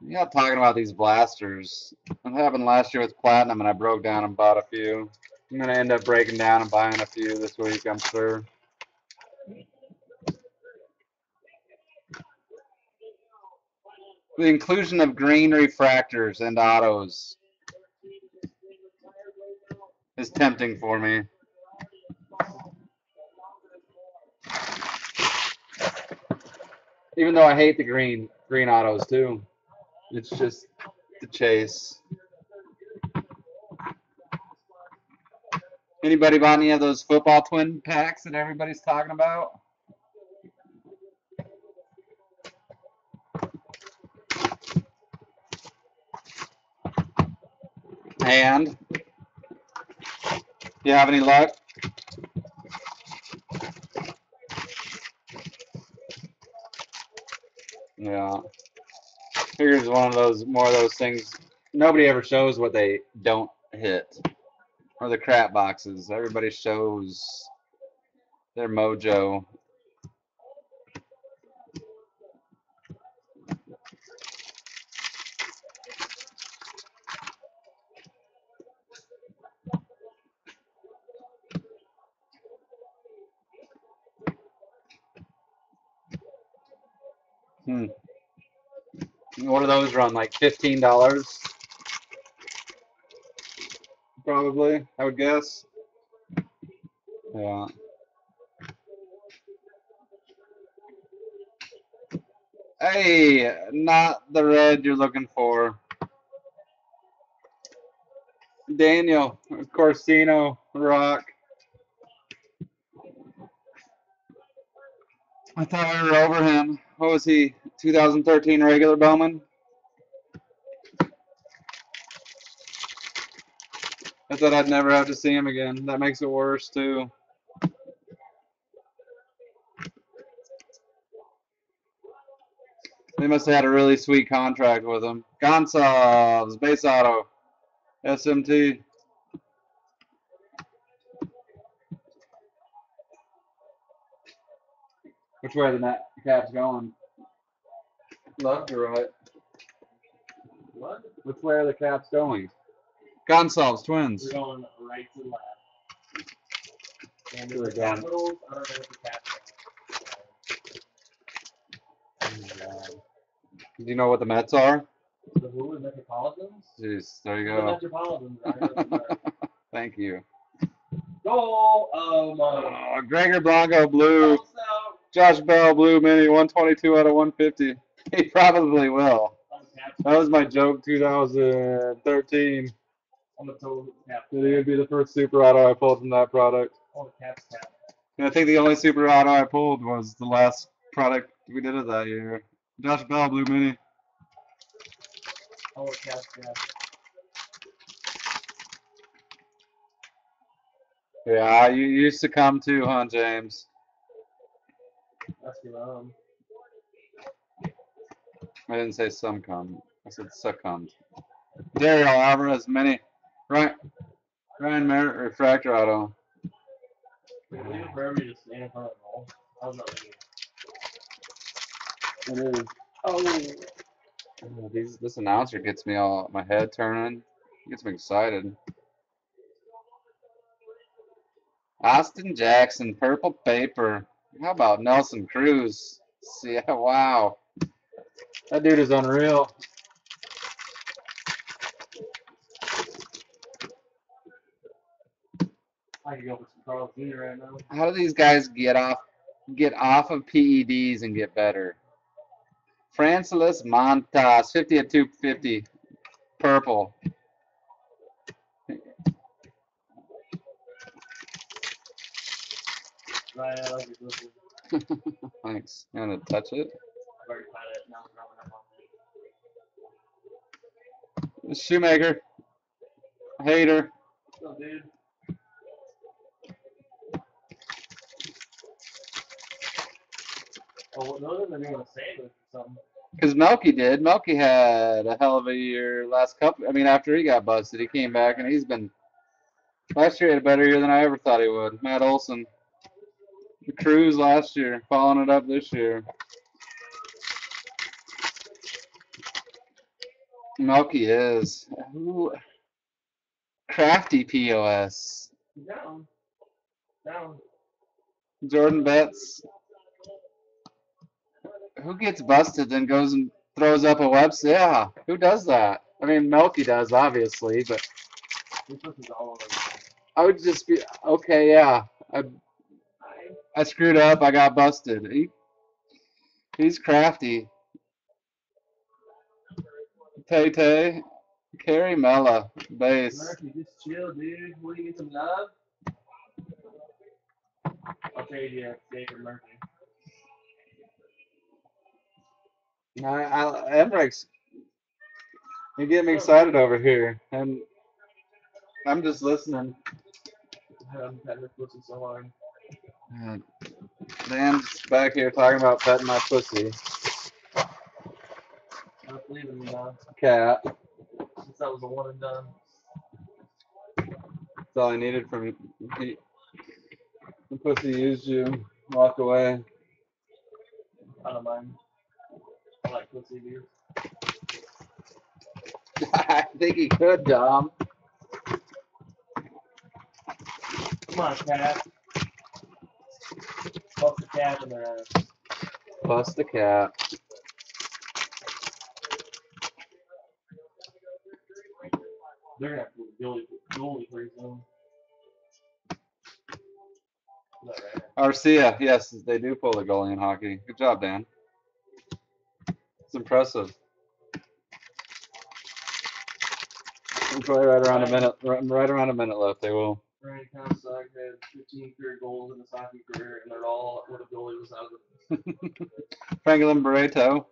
Yeah, talking about these blasters. What happened last year with Platinum, and I broke down and bought a few. I'm going to end up breaking down and buying a few this week, I'm sure. The inclusion of green refractors and autos is tempting for me. Even though I hate the green autos too. It's just the chase. Anybody bought any of those football twin packs that everybody's talking about? And you have any luck? Yeah. Here's one of those more of those things. Nobody ever shows what they don't hit. Or the crap boxes. Everybody shows their mojo. What do those run? Like $15? Probably, I would guess. Yeah. Hey, not the red you're looking for. Daniel, Corsino, Rock. I thought we were over him. What was he? 2013 regular Bowman? I thought I'd never have to see him again. That makes it worse, too. They must have had a really sweet contract with him. Gonsalves, base auto, SMT. Which way the Caps going? Left or right? What? Which way are the Caps going? Gonsalves, Twins. We're going right to left. And We're the going. Capitals, I don't know what the Caps are. Do you know what the Mets are? The who? The Metropolitans? Jeez, there you The go. Metropolitans. I know what they are. Thank you. Goal! Gregor Blanco, blue. Bounce out. Josh Bell, blue mini, 122 out of 150. He probably will. That was my joke 2013. On the total cap. That he would be the first super auto I pulled from that product. On the Caps cap. And I think the only super auto I pulled was the last product we did it that year. Josh Bell, blue mini. On the Caps cap. Yeah, you succumbed too, huh, James? That's your I didn't say succumb. I said succumbed. Dario Alvarez, mini. Ryan Merritt, refractor auto. We leave for everybody to stand in front of the goal. How's that looking? It is. Oh. This announcer gets me all my head turning. Gets me excited. Austin Jackson, purple paper. How about Nelson Cruz? Yeah, wow. That dude is unreal. I could go for some Carl Jr. right now. How do these guys get off of PEDs and get better? Francelis Montas, 50 at 250, purple. Right, I like your pussy. Thanks. You want to touch it? I've already had it. Now I'm rubbing it on. Shoemaker. Hater. Oh, dude. Oh, those are going to save us or something. Because Melky did. Melky had a hell of a year last couple. I mean, after he got busted, he came back and he's been. Last year he had a better year than I ever thought he would. Matt Olson. The Cruise last year, following it up this year. Melky is. Ooh. Crafty POS. Down. Down. Jordan Betts. Who gets busted then goes and throws up a website? Yeah, who does that? I mean, Melky does, obviously, but He puts his all over. I would just be, okay, yeah. I screwed up. I got busted. He's crafty. Tay Tay. Carrie Mella. Base. Murphy, just chill, dude. Will you get some love? I'll trade you David Murphy. Emmerich, you get me excited over here, and I'm just listening. I'm petting this pussy so hard. Dan's back here talking about petting my pussy. Not leaving me now. Cat. Since that was a one and done. That's all I needed from you. The pussy used you. Walked away. I don't mind. I like pussy, dude. I think he could, Dom. Come on, cat. Bust the cat in their ass. Bust the cat. They're gonna have to goalie pretty soon. Is that right? Arcia, yes, they do pull the goalie in hockey. Good job, Dan. It's impressive. Probably right around a minute. Right around a minute left. They will. Randy Comstock had 15 career goals in his hockey career, and they're all when a goalie was out of it. Franklin Barreto.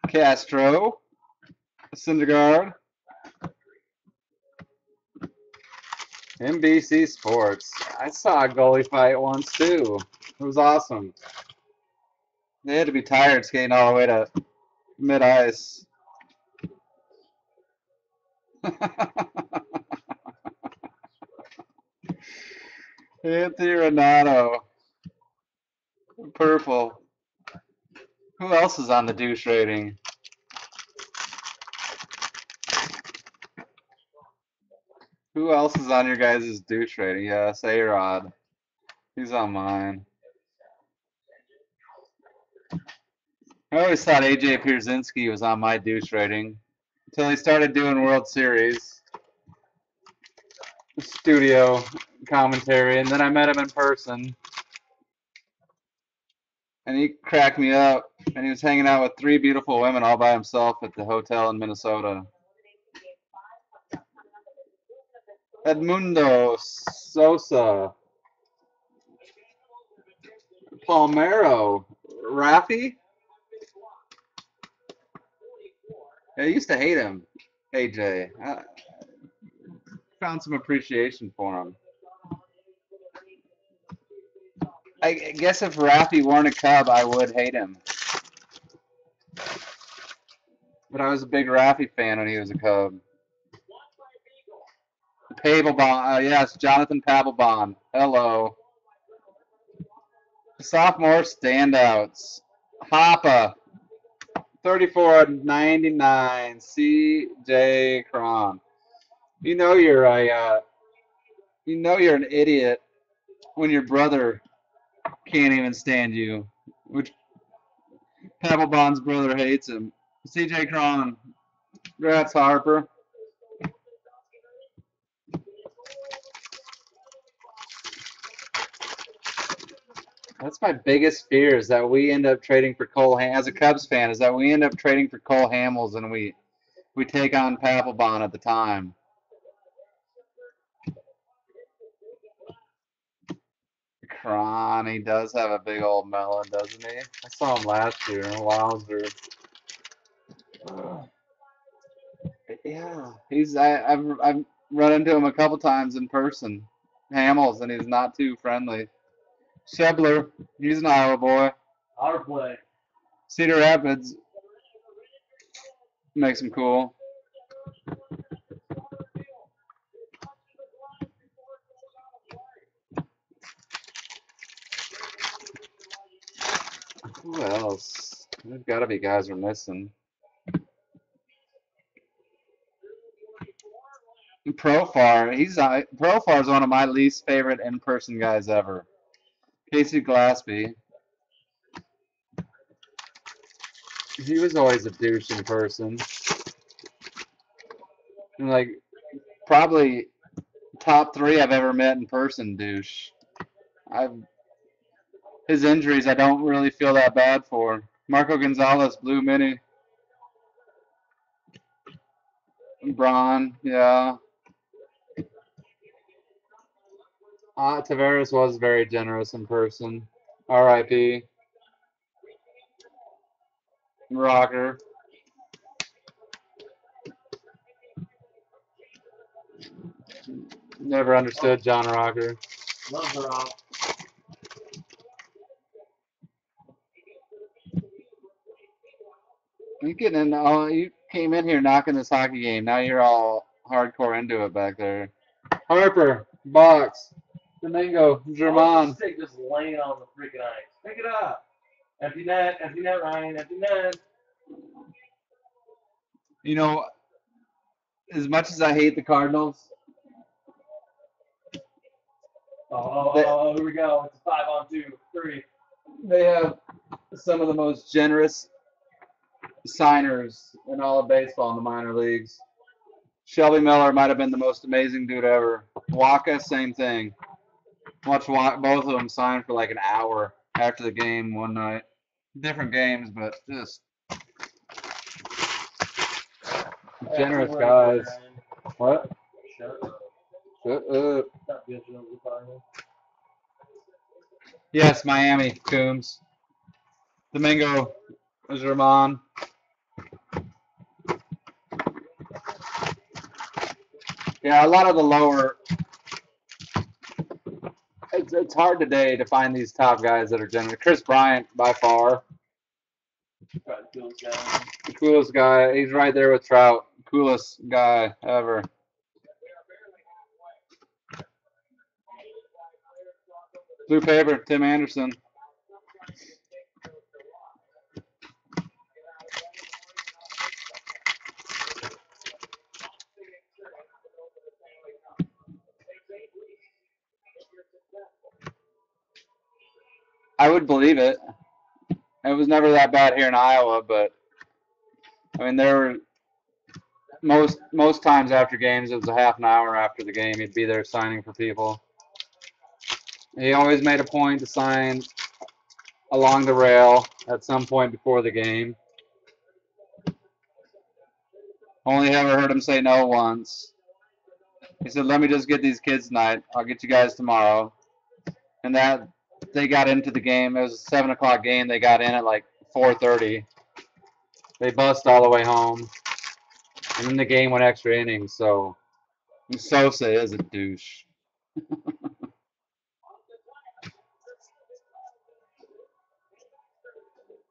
Castro. Syndergaard. NBC Sports. I saw a goalie fight once too. It was awesome. They had to be tired skating all the way to mid-ice. Anthony Renato. Purple. Who else is on the douche rating? Who else is on your guys' douche rating? Yes, A-Rod. He's on mine. I always thought AJ Pierzynski was on my douche rating until he started doing World Series studio commentary, and then I met him in person, and he cracked me up. And he was hanging out with 3 beautiful women all by himself at the hotel in Minnesota. Edmundo Sosa, Palmero, Rafi. I used to hate him, AJ. I found some appreciation for him. I guess if Rafi weren't a Cub, I would hate him. But I was a big Rafi fan when he was a Cub. Papelbon, yes, Jonathan Papelbon. Hello. Sophomore standouts. Hoppa, 34/99. C.J. Cron. You know you're an idiot when your brother can't even stand you, which Papelbon's brother hates him. C.J. Cron. Congrats, Harper. That's my biggest fear is that we end up trading for Cole as a Cubs fan, is that we end up trading for Cole Hamels and we take on Papelbon at the time. Cron, he does have a big old melon, doesn't he? I saw him last year. Wowzer. Yeah, I've run into him a couple times in person. Hamels, and he's not too friendly. Shebler, he's an Iowa boy. Our play. Cedar Rapids makes him cool. Who else? There's got to be guys we're missing. Profar, Profar is one of my least favorite in-person guys ever. Casey Glassby. He was always a douche in person. And like probably top 3 I've ever met in person douche. His injuries I don't really feel that bad for. Marco Gonzalez, blue mini. Braun, yeah. Tavares was very generous in person. R.I.P. Rocker. Never understood John Rocker. Love the Rock. You came in here knocking this hockey game. Now you're all hardcore into it back there. Harper, Box, Domingo, German. Stick just laying on the freaking ice. Pick it up. Empty net, Ryan, empty net. You know, as much as I hate the Cardinals, Here we go. It's a 5-on-2, 3. they have some of the most generous signers in all of baseball in the minor leagues. Shelby Miller might have been the most amazing dude ever. Waka, same thing. Watched both of them sign for like an hour after the game one night. Different games, but just generous guys. What? Shut up. Shut up. Not good for the final. Yes, Miami, Coombs. Domingo, German. Yeah, a lot of the lower. It's hard today to find these top guys that are generous. Chris Bryant, by far. Probably the coolest guy. The coolest guy. He's right there with Trout. Coolest guy ever. Blue paper, Tim Anderson. I would believe it. It was never that bad here in Iowa, but I mean, there were most times after games, it was a half an hour after the game. He'd be there signing for people. He always made a point to sign along the rail at some point before the game. Only ever heard him say no once. He said, "Let me just get these kids tonight. I'll get you guys tomorrow." And that they got into the game. It was a 7 o'clock game. They got in at like 4:30. They bust all the way home, and then the game went extra innings. So Sosa is a douche.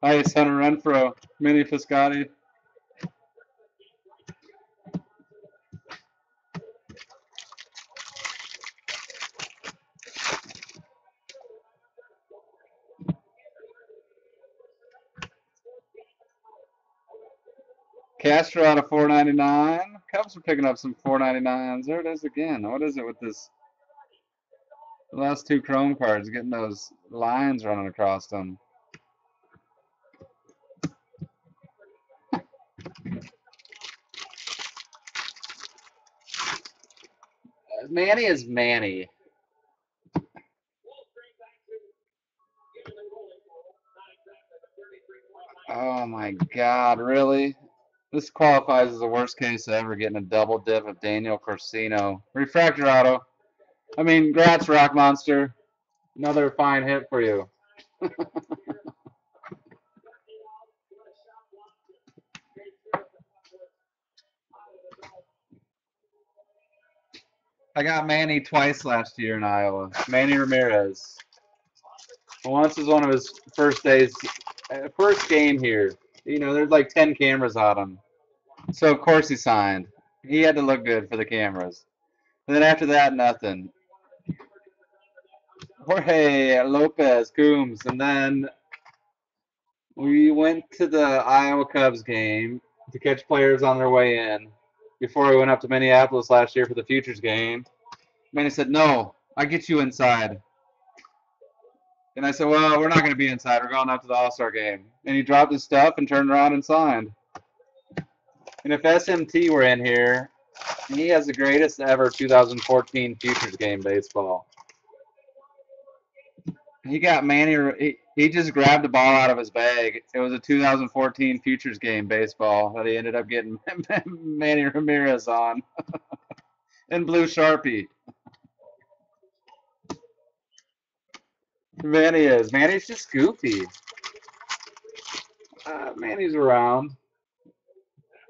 Nice, Hunter Renfro, Mini Piscotti. Castro out of 499. Cubs are picking up some 499s. There it is again. What is it with this? The last 2 Chrome cards getting those lines running across them. Manny is Manny. Oh my God, really? This qualifies as the worst case ever, getting a double dip of Daniel Corsino. Refractor auto. I mean, grats, Rock Monster. Another fine hit for you. I got Manny twice last year in Iowa. Manny Ramirez. Once was one of his first days, first game here. You know, there's like 10 cameras on him. So, of course, he signed. He had to look good for the cameras. And then after that, nothing. Jorge Lopez, Coombs. And then we went to the Iowa Cubs game to catch players on their way in before we went up to Minneapolis last year for the Futures game. Manny said, "No, I get you inside." And I said, "Well, we're not going to be inside. We're going up to the All-Star game." And he dropped his stuff and turned around and signed. And if SMT were in here, he has the greatest ever 2014 Futures game baseball. He got Manny. He just grabbed the ball out of his bag. It was a 2014 Futures game baseball that he ended up getting Manny Ramirez on in blue Sharpie. Manny's just goofy. Manny's around.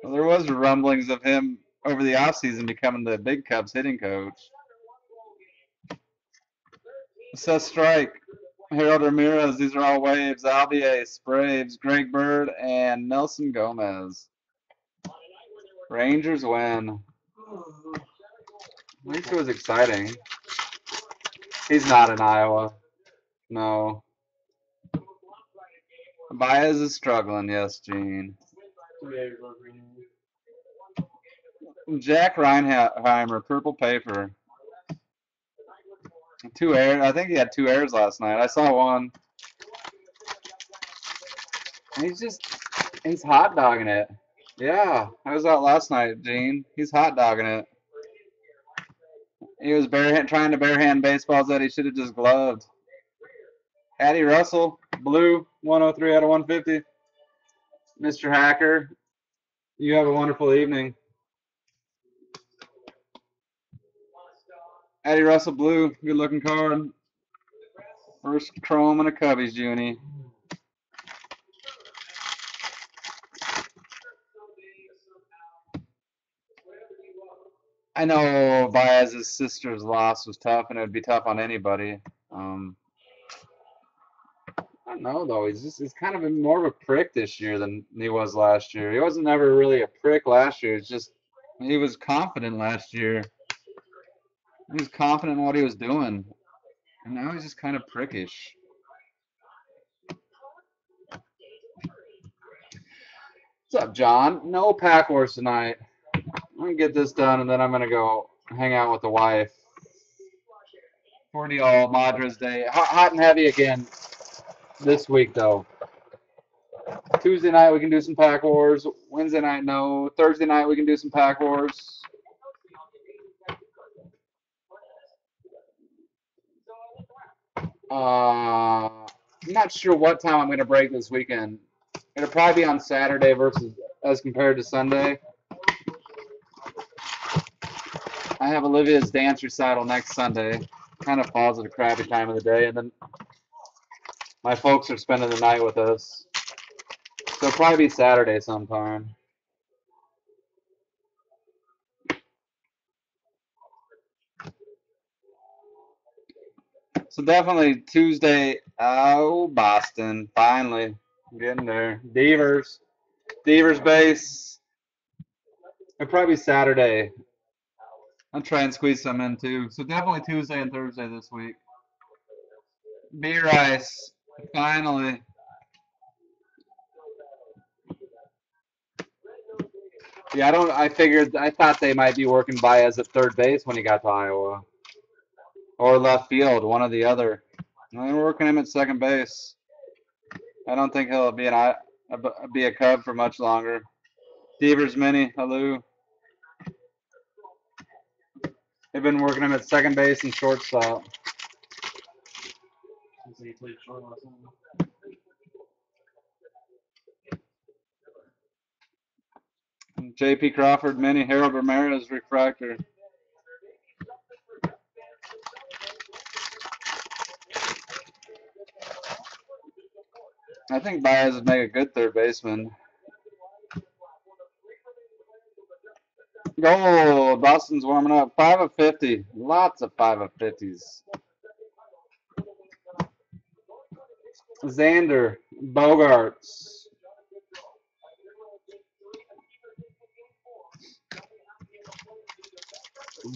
Well, there was rumblings of him over the offseason becoming the big Cubs hitting coach. Seth Strike, Harold Ramirez, these are all waves. Albies, Braves, Greg Bird, and Nelson Gomez. Rangers win. At least it was exciting. He's not in Iowa. No. Baez is struggling, yes, Gene. Jack Reinheimer, purple paper. 2 errors. I think he had 2 errors last night. I saw one. He's hot dogging it. Yeah, I was out last night, Gene. He's hot dogging it. He was trying to barehand baseballs that he should have just gloved. Addie Russell, blue, 103 out of 150. Mr. Hacker, you have a wonderful evening. Addie Russell, blue, good looking card. First chrome and a Cubbies, Junie. I know Baez's sister's loss was tough, and it would be tough on anybody. I don't know though. He's kind of more of a prick this year than he was last year. He wasn't ever really a prick last year. It's just he was confident last year. He was confident in what he was doing, and now he's just kind of prickish. What's up, John? No pack horse tonight. I'm gonna get this done, and then I'm gonna go hang out with the wife. 40 all Madras Day. Hot and heavy again this week, though. Tuesday night we can do some pack wars. Wednesday night, no. Thursday night we can do some pack wars. I'm not sure what time I'm gonna break this weekend. It'll probably be on Saturday versus as compared to Sunday. I have Olivia's dance recital next Sunday. Kind of falls at a crappy time of the day, and then my folks are spending the night with us. So it'll probably be Saturday sometime. So definitely Tuesday. Oh, Boston. Finally. Getting there. Devers base. It'll probably be Saturday. I'll try and squeeze some in too. So definitely Tuesday and Thursday this week. Beer ice. Finally. Yeah, I thought they might be working Baez at third base when he got to Iowa. Or left field, one or the other. They're working him at second base. I don't think he'll be a Cub for much longer. Devers Mini, hello. They've been working him at second base and shortstop. J.P. Crawford mini, Harold Ramirez refractor. I think Baez would make a good third baseman. Oh, Boston's warming up. 5 of 50. Lots of 5 of 50s. Xander, Bogarts.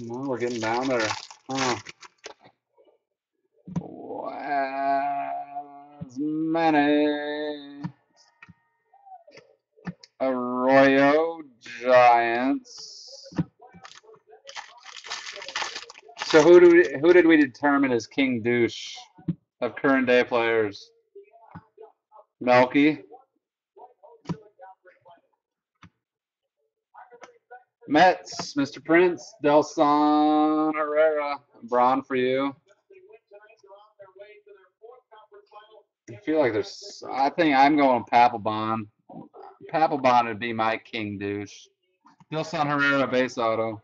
Well, we're getting down there. Huh. Many. Arroyo, Giants. So who did we determine as King Douche of current day players? Melky. Mets, Mr. Prince, Delson Herrera, Braun for you. I feel like I think I'm going Papelbon. Papelbon would be my King Douche. Delson Herrera, base auto.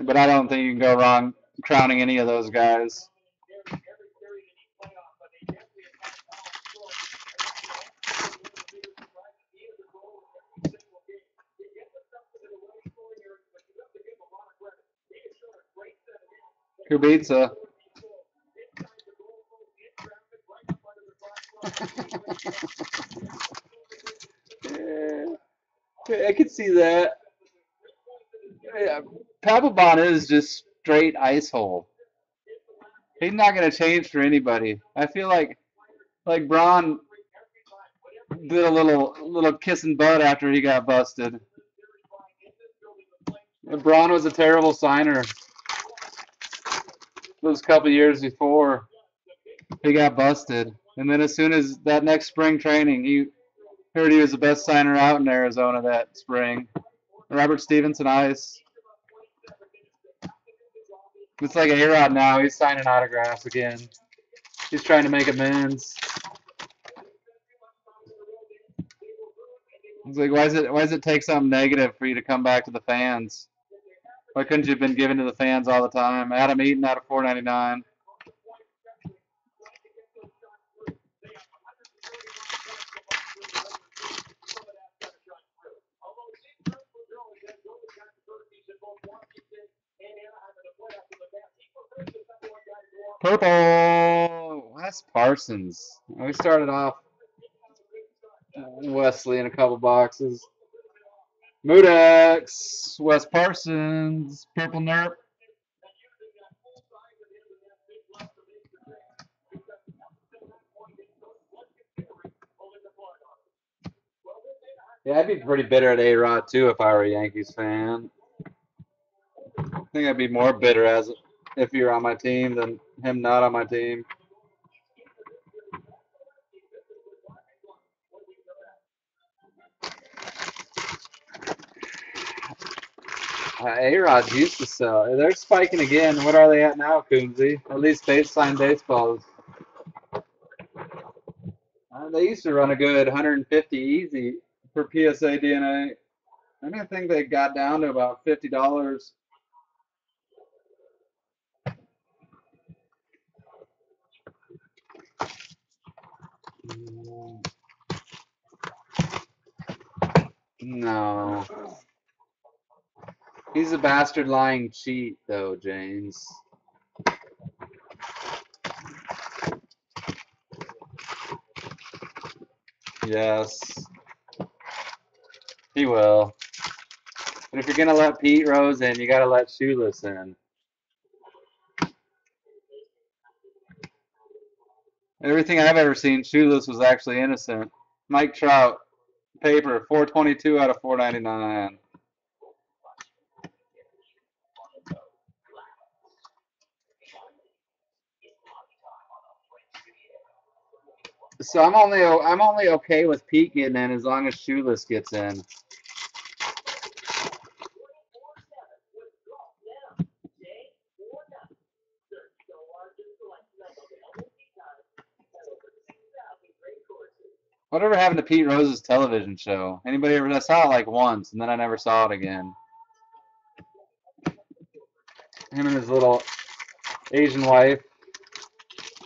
But I don't think you can go wrong crowning any of those guys. Kubica. Yeah, I could see that. Yeah, Papelbon is just straight ice hole. He's not going to change for anybody. I feel like Braun did a little kissing butt after he got busted. Braun was a terrible signer those couple years before he got busted, and then as soon as that next spring training, he heard he was the best signer out in Arizona that spring. Robert Stevenson ice. It's like A-Rod now. He's signing autographs again. He's trying to make amends. It's like, why does it take something negative for you to come back to the fans? Why couldn't you have been given to the fans all the time? Adam Eaton out of $4.99. Purple. Wes Parsons. We started off Wesley in a couple boxes. Mudex. Wes Parsons. Purple Nerp. Yeah, I'd be pretty bitter at A-Rod too if I were a Yankees fan. I think I'd be more bitter as if you're on my team than him not on my team. A-Rod used to sell. They're spiking again. What are they at now, Coonsy? At least baseline baseballs. They used to run a good 150 easy for PSA DNA. I think they got down to about $50. No. He's a bastard lying cheat, though, James. Yes. He will. But if you're going to let Pete Rose in, you got to let Shoeless in. Everything I've ever seen, Shoeless was actually innocent. Mike Trout, paper, 422 out of 499. So I'm only okay with Pete getting in as long as Shoeless gets in. Whatever happened to Pete Rose's television show? Anybody ever? I saw it like once, and then I never saw it again. Him and his little Asian wife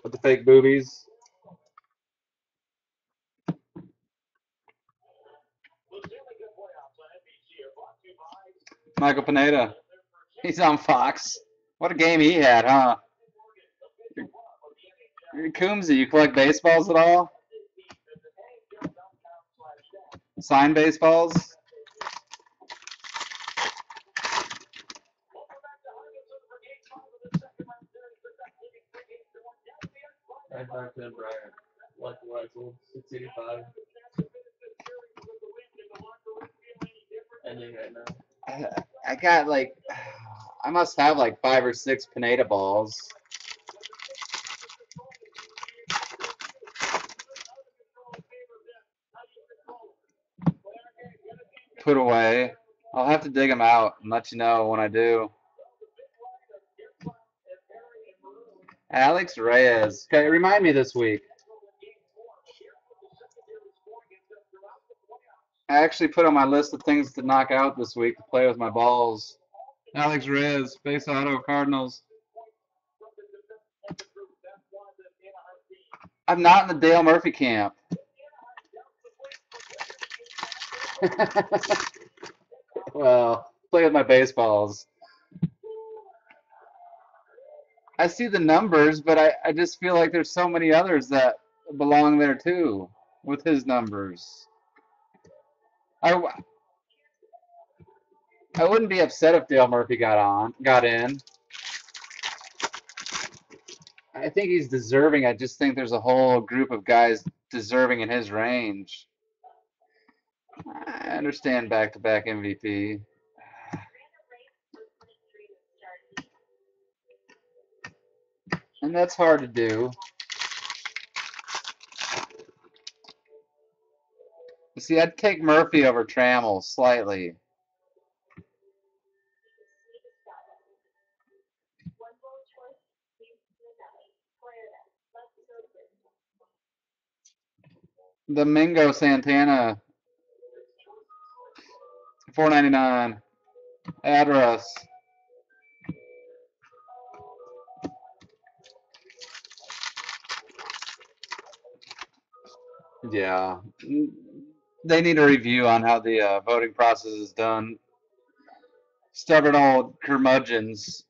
with the fake boobies. Michael Pineda. He's on Fox. What a game he had, huh? Coombsy, you collect baseballs at all? Signed baseballs? Right back to Brian. Like what I sold 685. Ending right now. I got like, I must have like 5 or 6 Pineda balls. Put away. I'll have to dig them out and let you know when I do. Alex Reyes. Okay, remind me this week. I actually put on my list of things to knock out this week to play with my balls. Alex Reyes, base auto, Cardinals. I'm not in the Dale Murphy camp. Well, play with my baseballs. I see the numbers, but I just feel like there's so many others that belong there too with his numbers. I wouldn't be upset if Dale Murphy got in. I think he's deserving. I just think there's a whole group of guys deserving in his range. I understand back-to-back MVP. And that's hard to do. See, I'd take Murphy over Trammell slightly. Domingo Santana, $4.99. Address. Yeah. They need a review on how the voting process is done. Stubborn old curmudgeons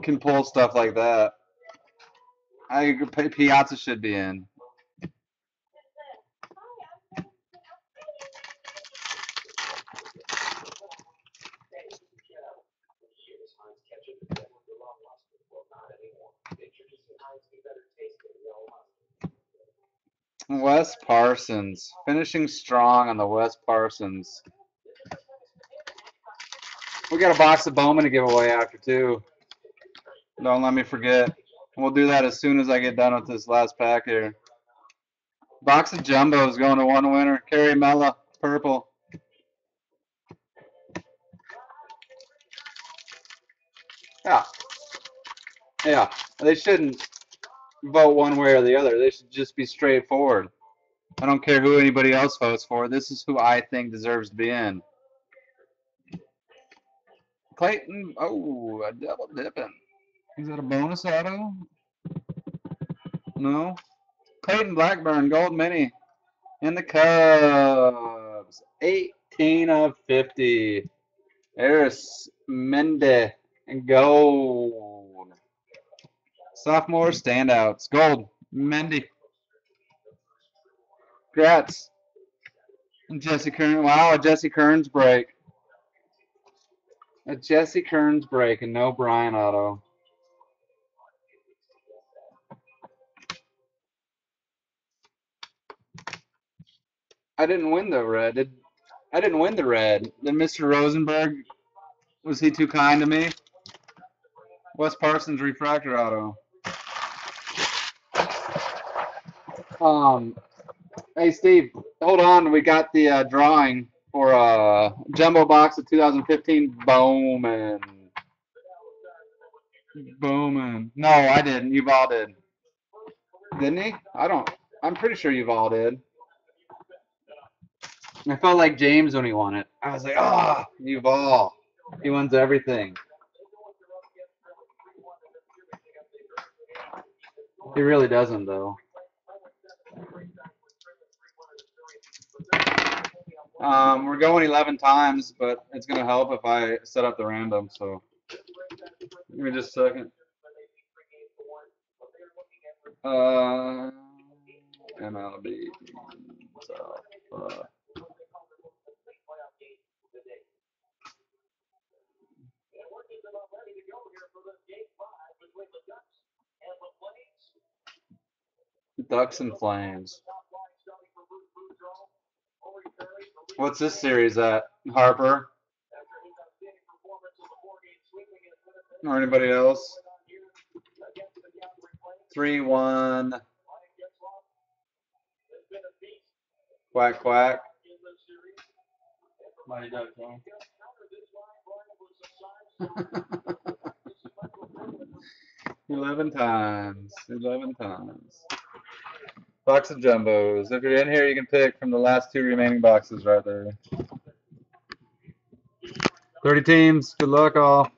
can pull stuff like that. I agree. Piazza should be in. Wes Parsons. Finishing strong on the Wes Parsons. We got a box of Bowman to give away after, too. Don't let me forget. We'll do that as soon as I get done with this last pack here. Box of Jumbos going to one winner. Kerry Mella, purple. Yeah. Yeah. They shouldn't vote one way or the other. They should just be straightforward. I don't care who anybody else votes for. This is who I think deserves to be in. Clayton, oh, a double dipping. Is that a bonus auto? No. Clayton Blackburn, gold mini. In the Cubs. 18 of 50. Eris Mende and gold. Sophomore standouts. Gold. Mendy. Congrats. And Jesse Kearns. Wow, a Jesse Kearns break. A Jesse Kearns break and no Brian auto. I didn't win the red. I didn't win the red. Then Mr. Rosenberg, was he too kind to me? Wes Parsons refractor auto. Hey Steve, hold on. We got the drawing for jumbo box of 2015 Bowman. Bowman. No, I didn't. Yuval did. Didn't he? I I'm pretty sure you've all did. I felt like James when he won it. I was like, ah, you've all. He wins everything. He really doesn't, though. We're going 11 times, but it's going to help if I set up the random, so give me just a second. MLB. So, Ducks and Flames. What's this series at? Harper? Or anybody else? 3-1. Quack, quack. Mighty Ducks, huh? 11 times. 11 times. Box of jumbos. If you're in here, you can pick from the last 2 remaining boxes right there. 30 teams. Good luck, all.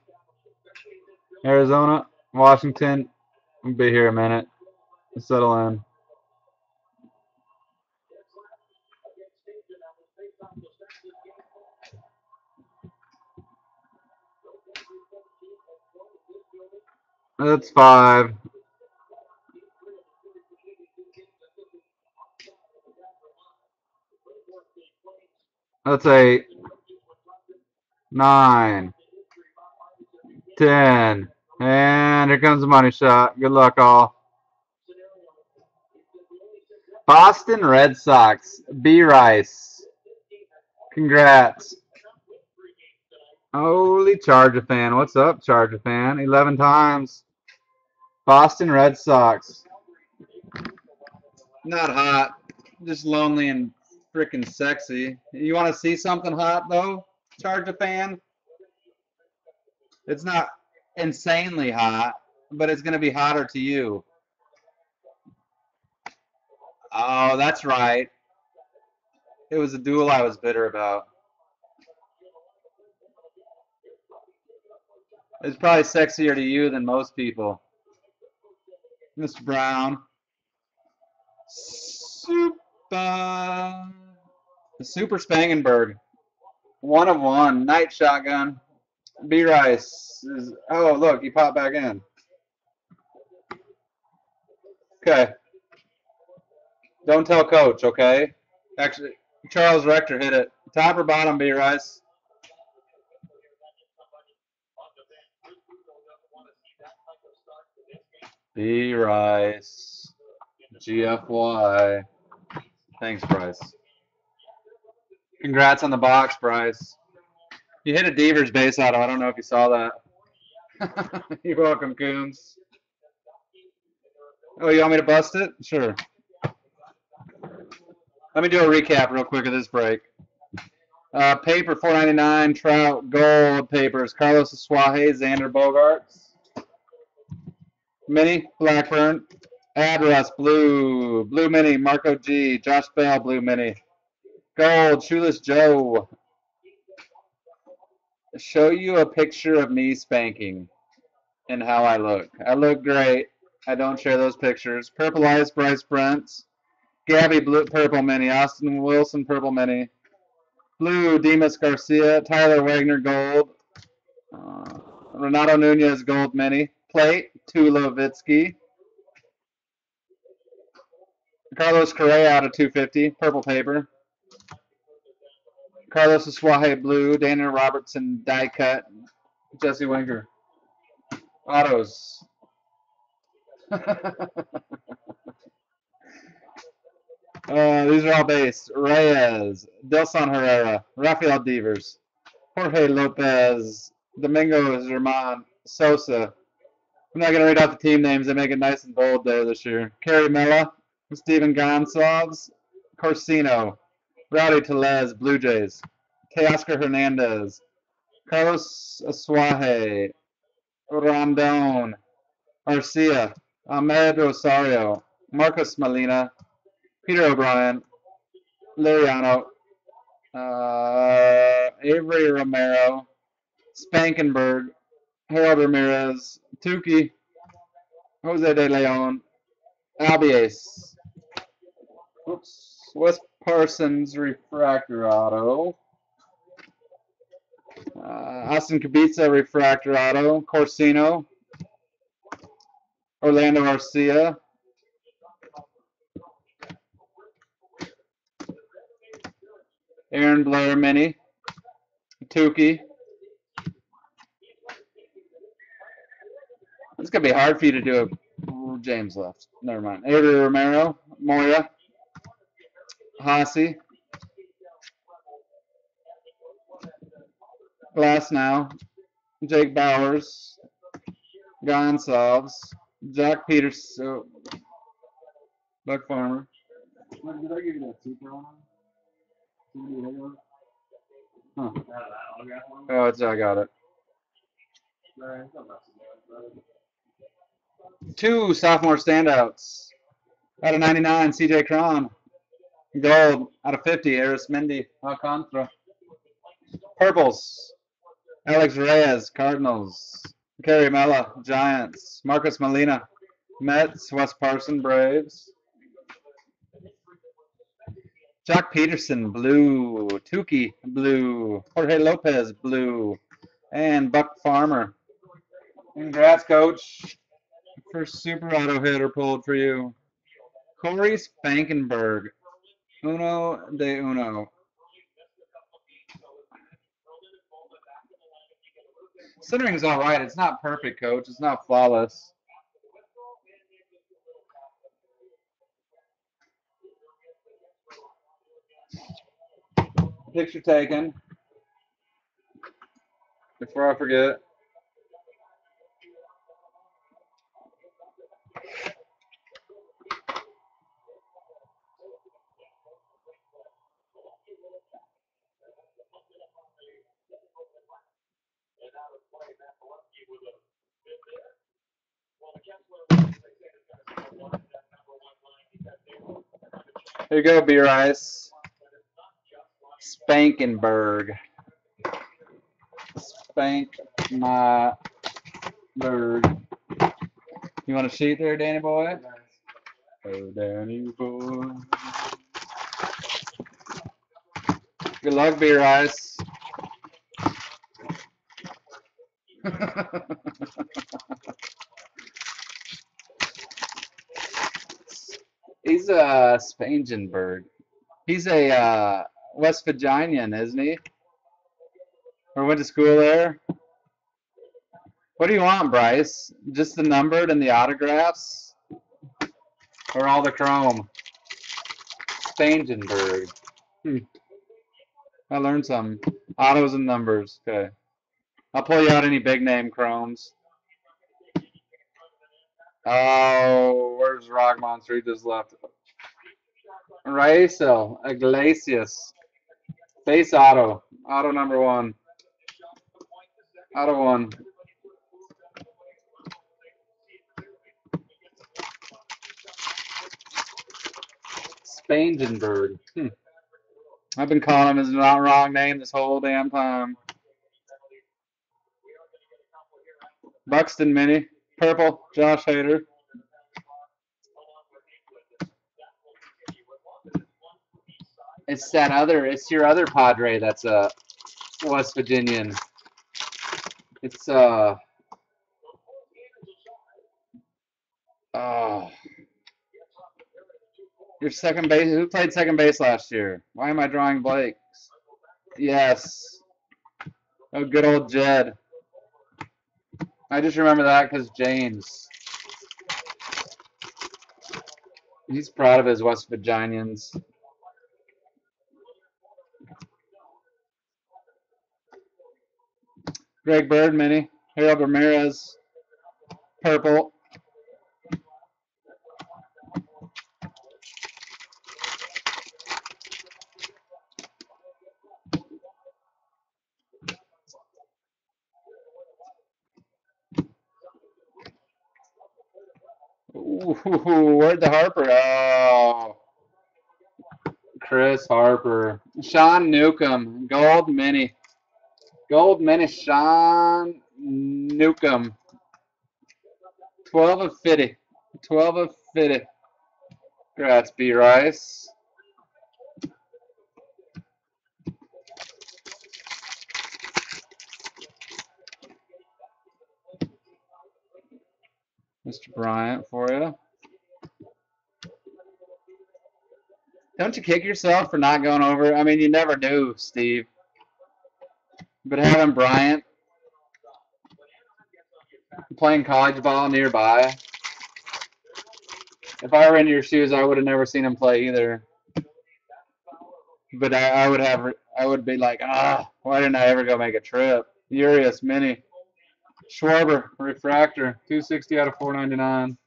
Arizona, Washington. We'll be here a minute. Settle in. That's 5. That's 8. 9. 10. And here comes the money shot. Good luck, all. Boston Red Sox. B. Rice. Congrats. Holy Charger fan. What's up, Charger fan? 11 times. Boston Red Sox. Not hot. Just lonely and freaking sexy. You want to see something hot, though, Charger fan? It's not insanely hot, but it's going to be hotter to you. Oh, that's right. It was a duel I was bitter about. It's probably sexier to you than most people. Mr. Brown. Super Spangenberg. 1 of 1. Night shotgun. B Rice is. Oh, look, he popped back in. Okay. Don't tell Coach, okay? Actually, Charles Rector hit it. Top or bottom, B Rice? B Rice. GFY. Thanks, Bryce. Congrats on the box, Bryce. You hit a Devers base auto. I don't know if you saw that. You're welcome, Coons. Oh, you want me to bust it? Sure. Let me do a recap real quick of this break. Paper $4.99. Trout gold papers. Carlos Suaje, Xander Bogaerts. Mini Blackburn. Address blue. Blue mini Marco G. Josh Bell blue mini. Gold Shoeless Joe. Show you a picture of me spanking and how I look. I look great. I don't share those pictures. Purple Ice Bryce Brents. Gabby blue purple mini. Austin Wilson purple mini. Blue Demas Garcia. Tyler Wagner gold. Renato Nunez gold mini. Plate Tulovitzky. Carlos Correa out of 250. Purple paper. Carlos Suaje blue. Dana Robertson die cut. Jesse Winker. Autos. These are all base. Reyes, Delson Herrera, Rafael Devers, Jorge Lopez, Domingo German, Sosa. I'm not going to read out the team names. They make it nice and bold there this year. Kerry Mella, Steven Gonsalves, Corsino, Rowdy Telez, Blue Jays, Teoscar Hernandez, Carlos Asuaje, Rondon, Arcia, Ahmed Rosario, Marcos Molina, Peter O'Brien, Liriano, Avery Romero, Spankenberg, Harold Ramirez, Tukey, Jose De Leon, Albies. Oops. Wes Parsons refractor auto. Austin Kubica refractor auto. Corsino. Orlando Garcia. Aaron Blair mini. Tukey. It's going to be hard for you to do a James left. Never mind. Avery Romero. Moya. Hossie. Glass now. Jake Bowers. Gonsalves. Jack Peters. Buck Farmer. Did I give you that super on? Huh. Oh, I got it. Two sophomore standouts. Out of 99, CJ Cron. Gold. Out of 50, Eris Mendy. Alcantara. Purples. Alex Reyes, Cardinals. Kerry Mella, Giants. Marcus Molina, Mets. Wes Parson, Braves. Jock Peterson, blue. Tukey, blue. Jorge Lopez, blue. And Buck Farmer. Congrats, Coach. First super auto hitter pulled for you. Corey Spankenberg. Uno de uno. Centering is all right. It's not perfect, Coach. It's not flawless. Picture taken. Before I forget. Here you go, Beer Ice. Spankenberg. Spank my bird. You want a sheet there, Danny boy? Oh, Danny boy. Good luck, Beer Ice. He's a Spangenberg. He's a West Virginian, isn't he? Or went to school there? What do you want, Bryce? Just the numbered and the autographs? Or all the chrome? Spangenberg. I learned some. Autos and numbers. Okay. I'll pull you out any big name chromes. Oh, where's Rock Monster? He just left. Raisel Iglesias. Base auto. Auto number one. Auto one. Spangenberg. I've been calling him his not wrong name this whole damn time. Buxton Mini. Purple. Josh Hader. It's that other. It's your other Padre that's a West Virginian. It's oh, your second base. Who played second base last year? Why am I drawing blanks? Yes. Oh, good old Jed. I just remember that because James. He's proud of his West Virginians. Greg Bird mini. Harold Ramirez. Purple. Ooh, where'd the Harper? Oh. Chris Harper. Sean Newcomb. Gold mini. Gold mini Sean Newcomb. 12 of 50. 12 of 50. Congrats, B. Rice. Mr. Bryant for you. Don't you kick yourself for not going over? I mean, you never do, Steve. But having Bryant playing college ball nearby, if I were in your shoes, I would have never seen him play either. But I would be like, why didn't I ever go make a trip? Urias Mini. Schwarber, refractor, 260 out of 499.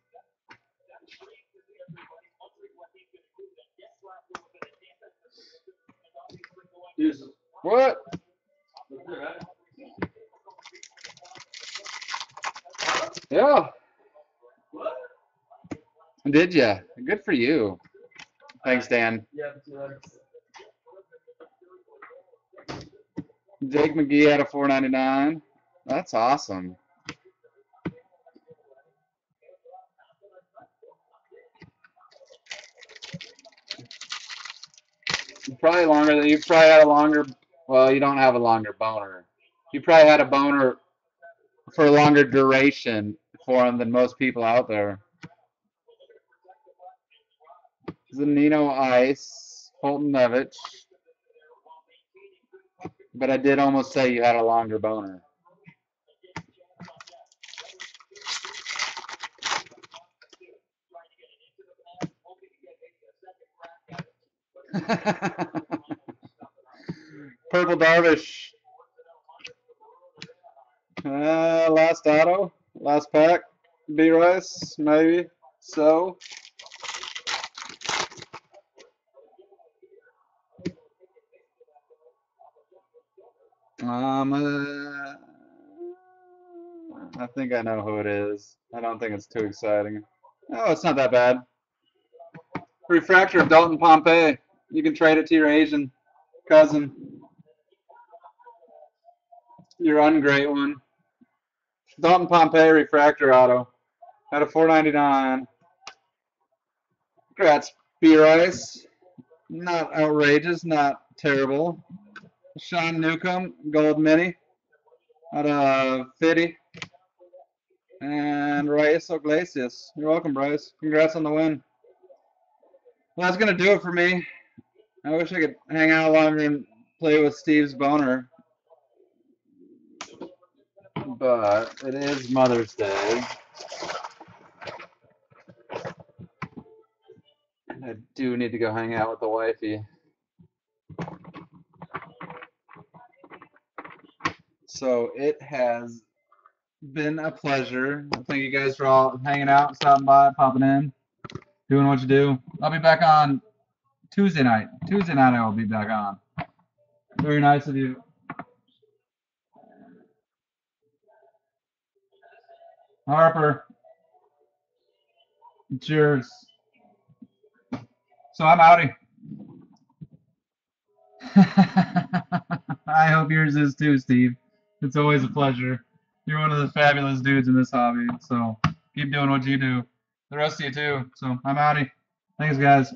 What? Yeah. Did ya? Good for you. Thanks, Dan. Jake McGee out of 499. That's awesome. Probably longer than you probably had a longer. Well, you don't have a longer boner. You probably had a boner for a longer duration for him than most people out there. Zanino Ice, Fulton Nevich. But I did almost say you had a longer boner. Purple Darvish. Last auto, last pack. B Rice, maybe. So. I think I know who it is. I don't think it's too exciting. Oh, it's not that bad. Refractor of Dalton Pompey. You can trade it to your Asian cousin. Your ungreat one. Dalton Pompey refractor auto. Out of 499. Congrats, B Rice. Not outrageous, not terrible. Sean Newcomb, gold mini. Out of 50. And Reyes Iglesias. You're welcome, Bryce. Congrats on the win. Well, that's going to do it for me. I wish I could hang out longer and play with Steve's boner. But it is Mother's Day. And I do need to go hang out with the wifey. So it has been a pleasure. Thank you guys for all hanging out, stopping by, popping in, doing what you do. I'll be back on Tuesday night. Tuesday night I will be back on. Very nice of you. Harper. Cheers. So I'm outie. I hope yours is too, Steve. It's always a pleasure. You're one of the fabulous dudes in this hobby. So keep doing what you do. The rest of you too. So I'm outie. Thanks, guys.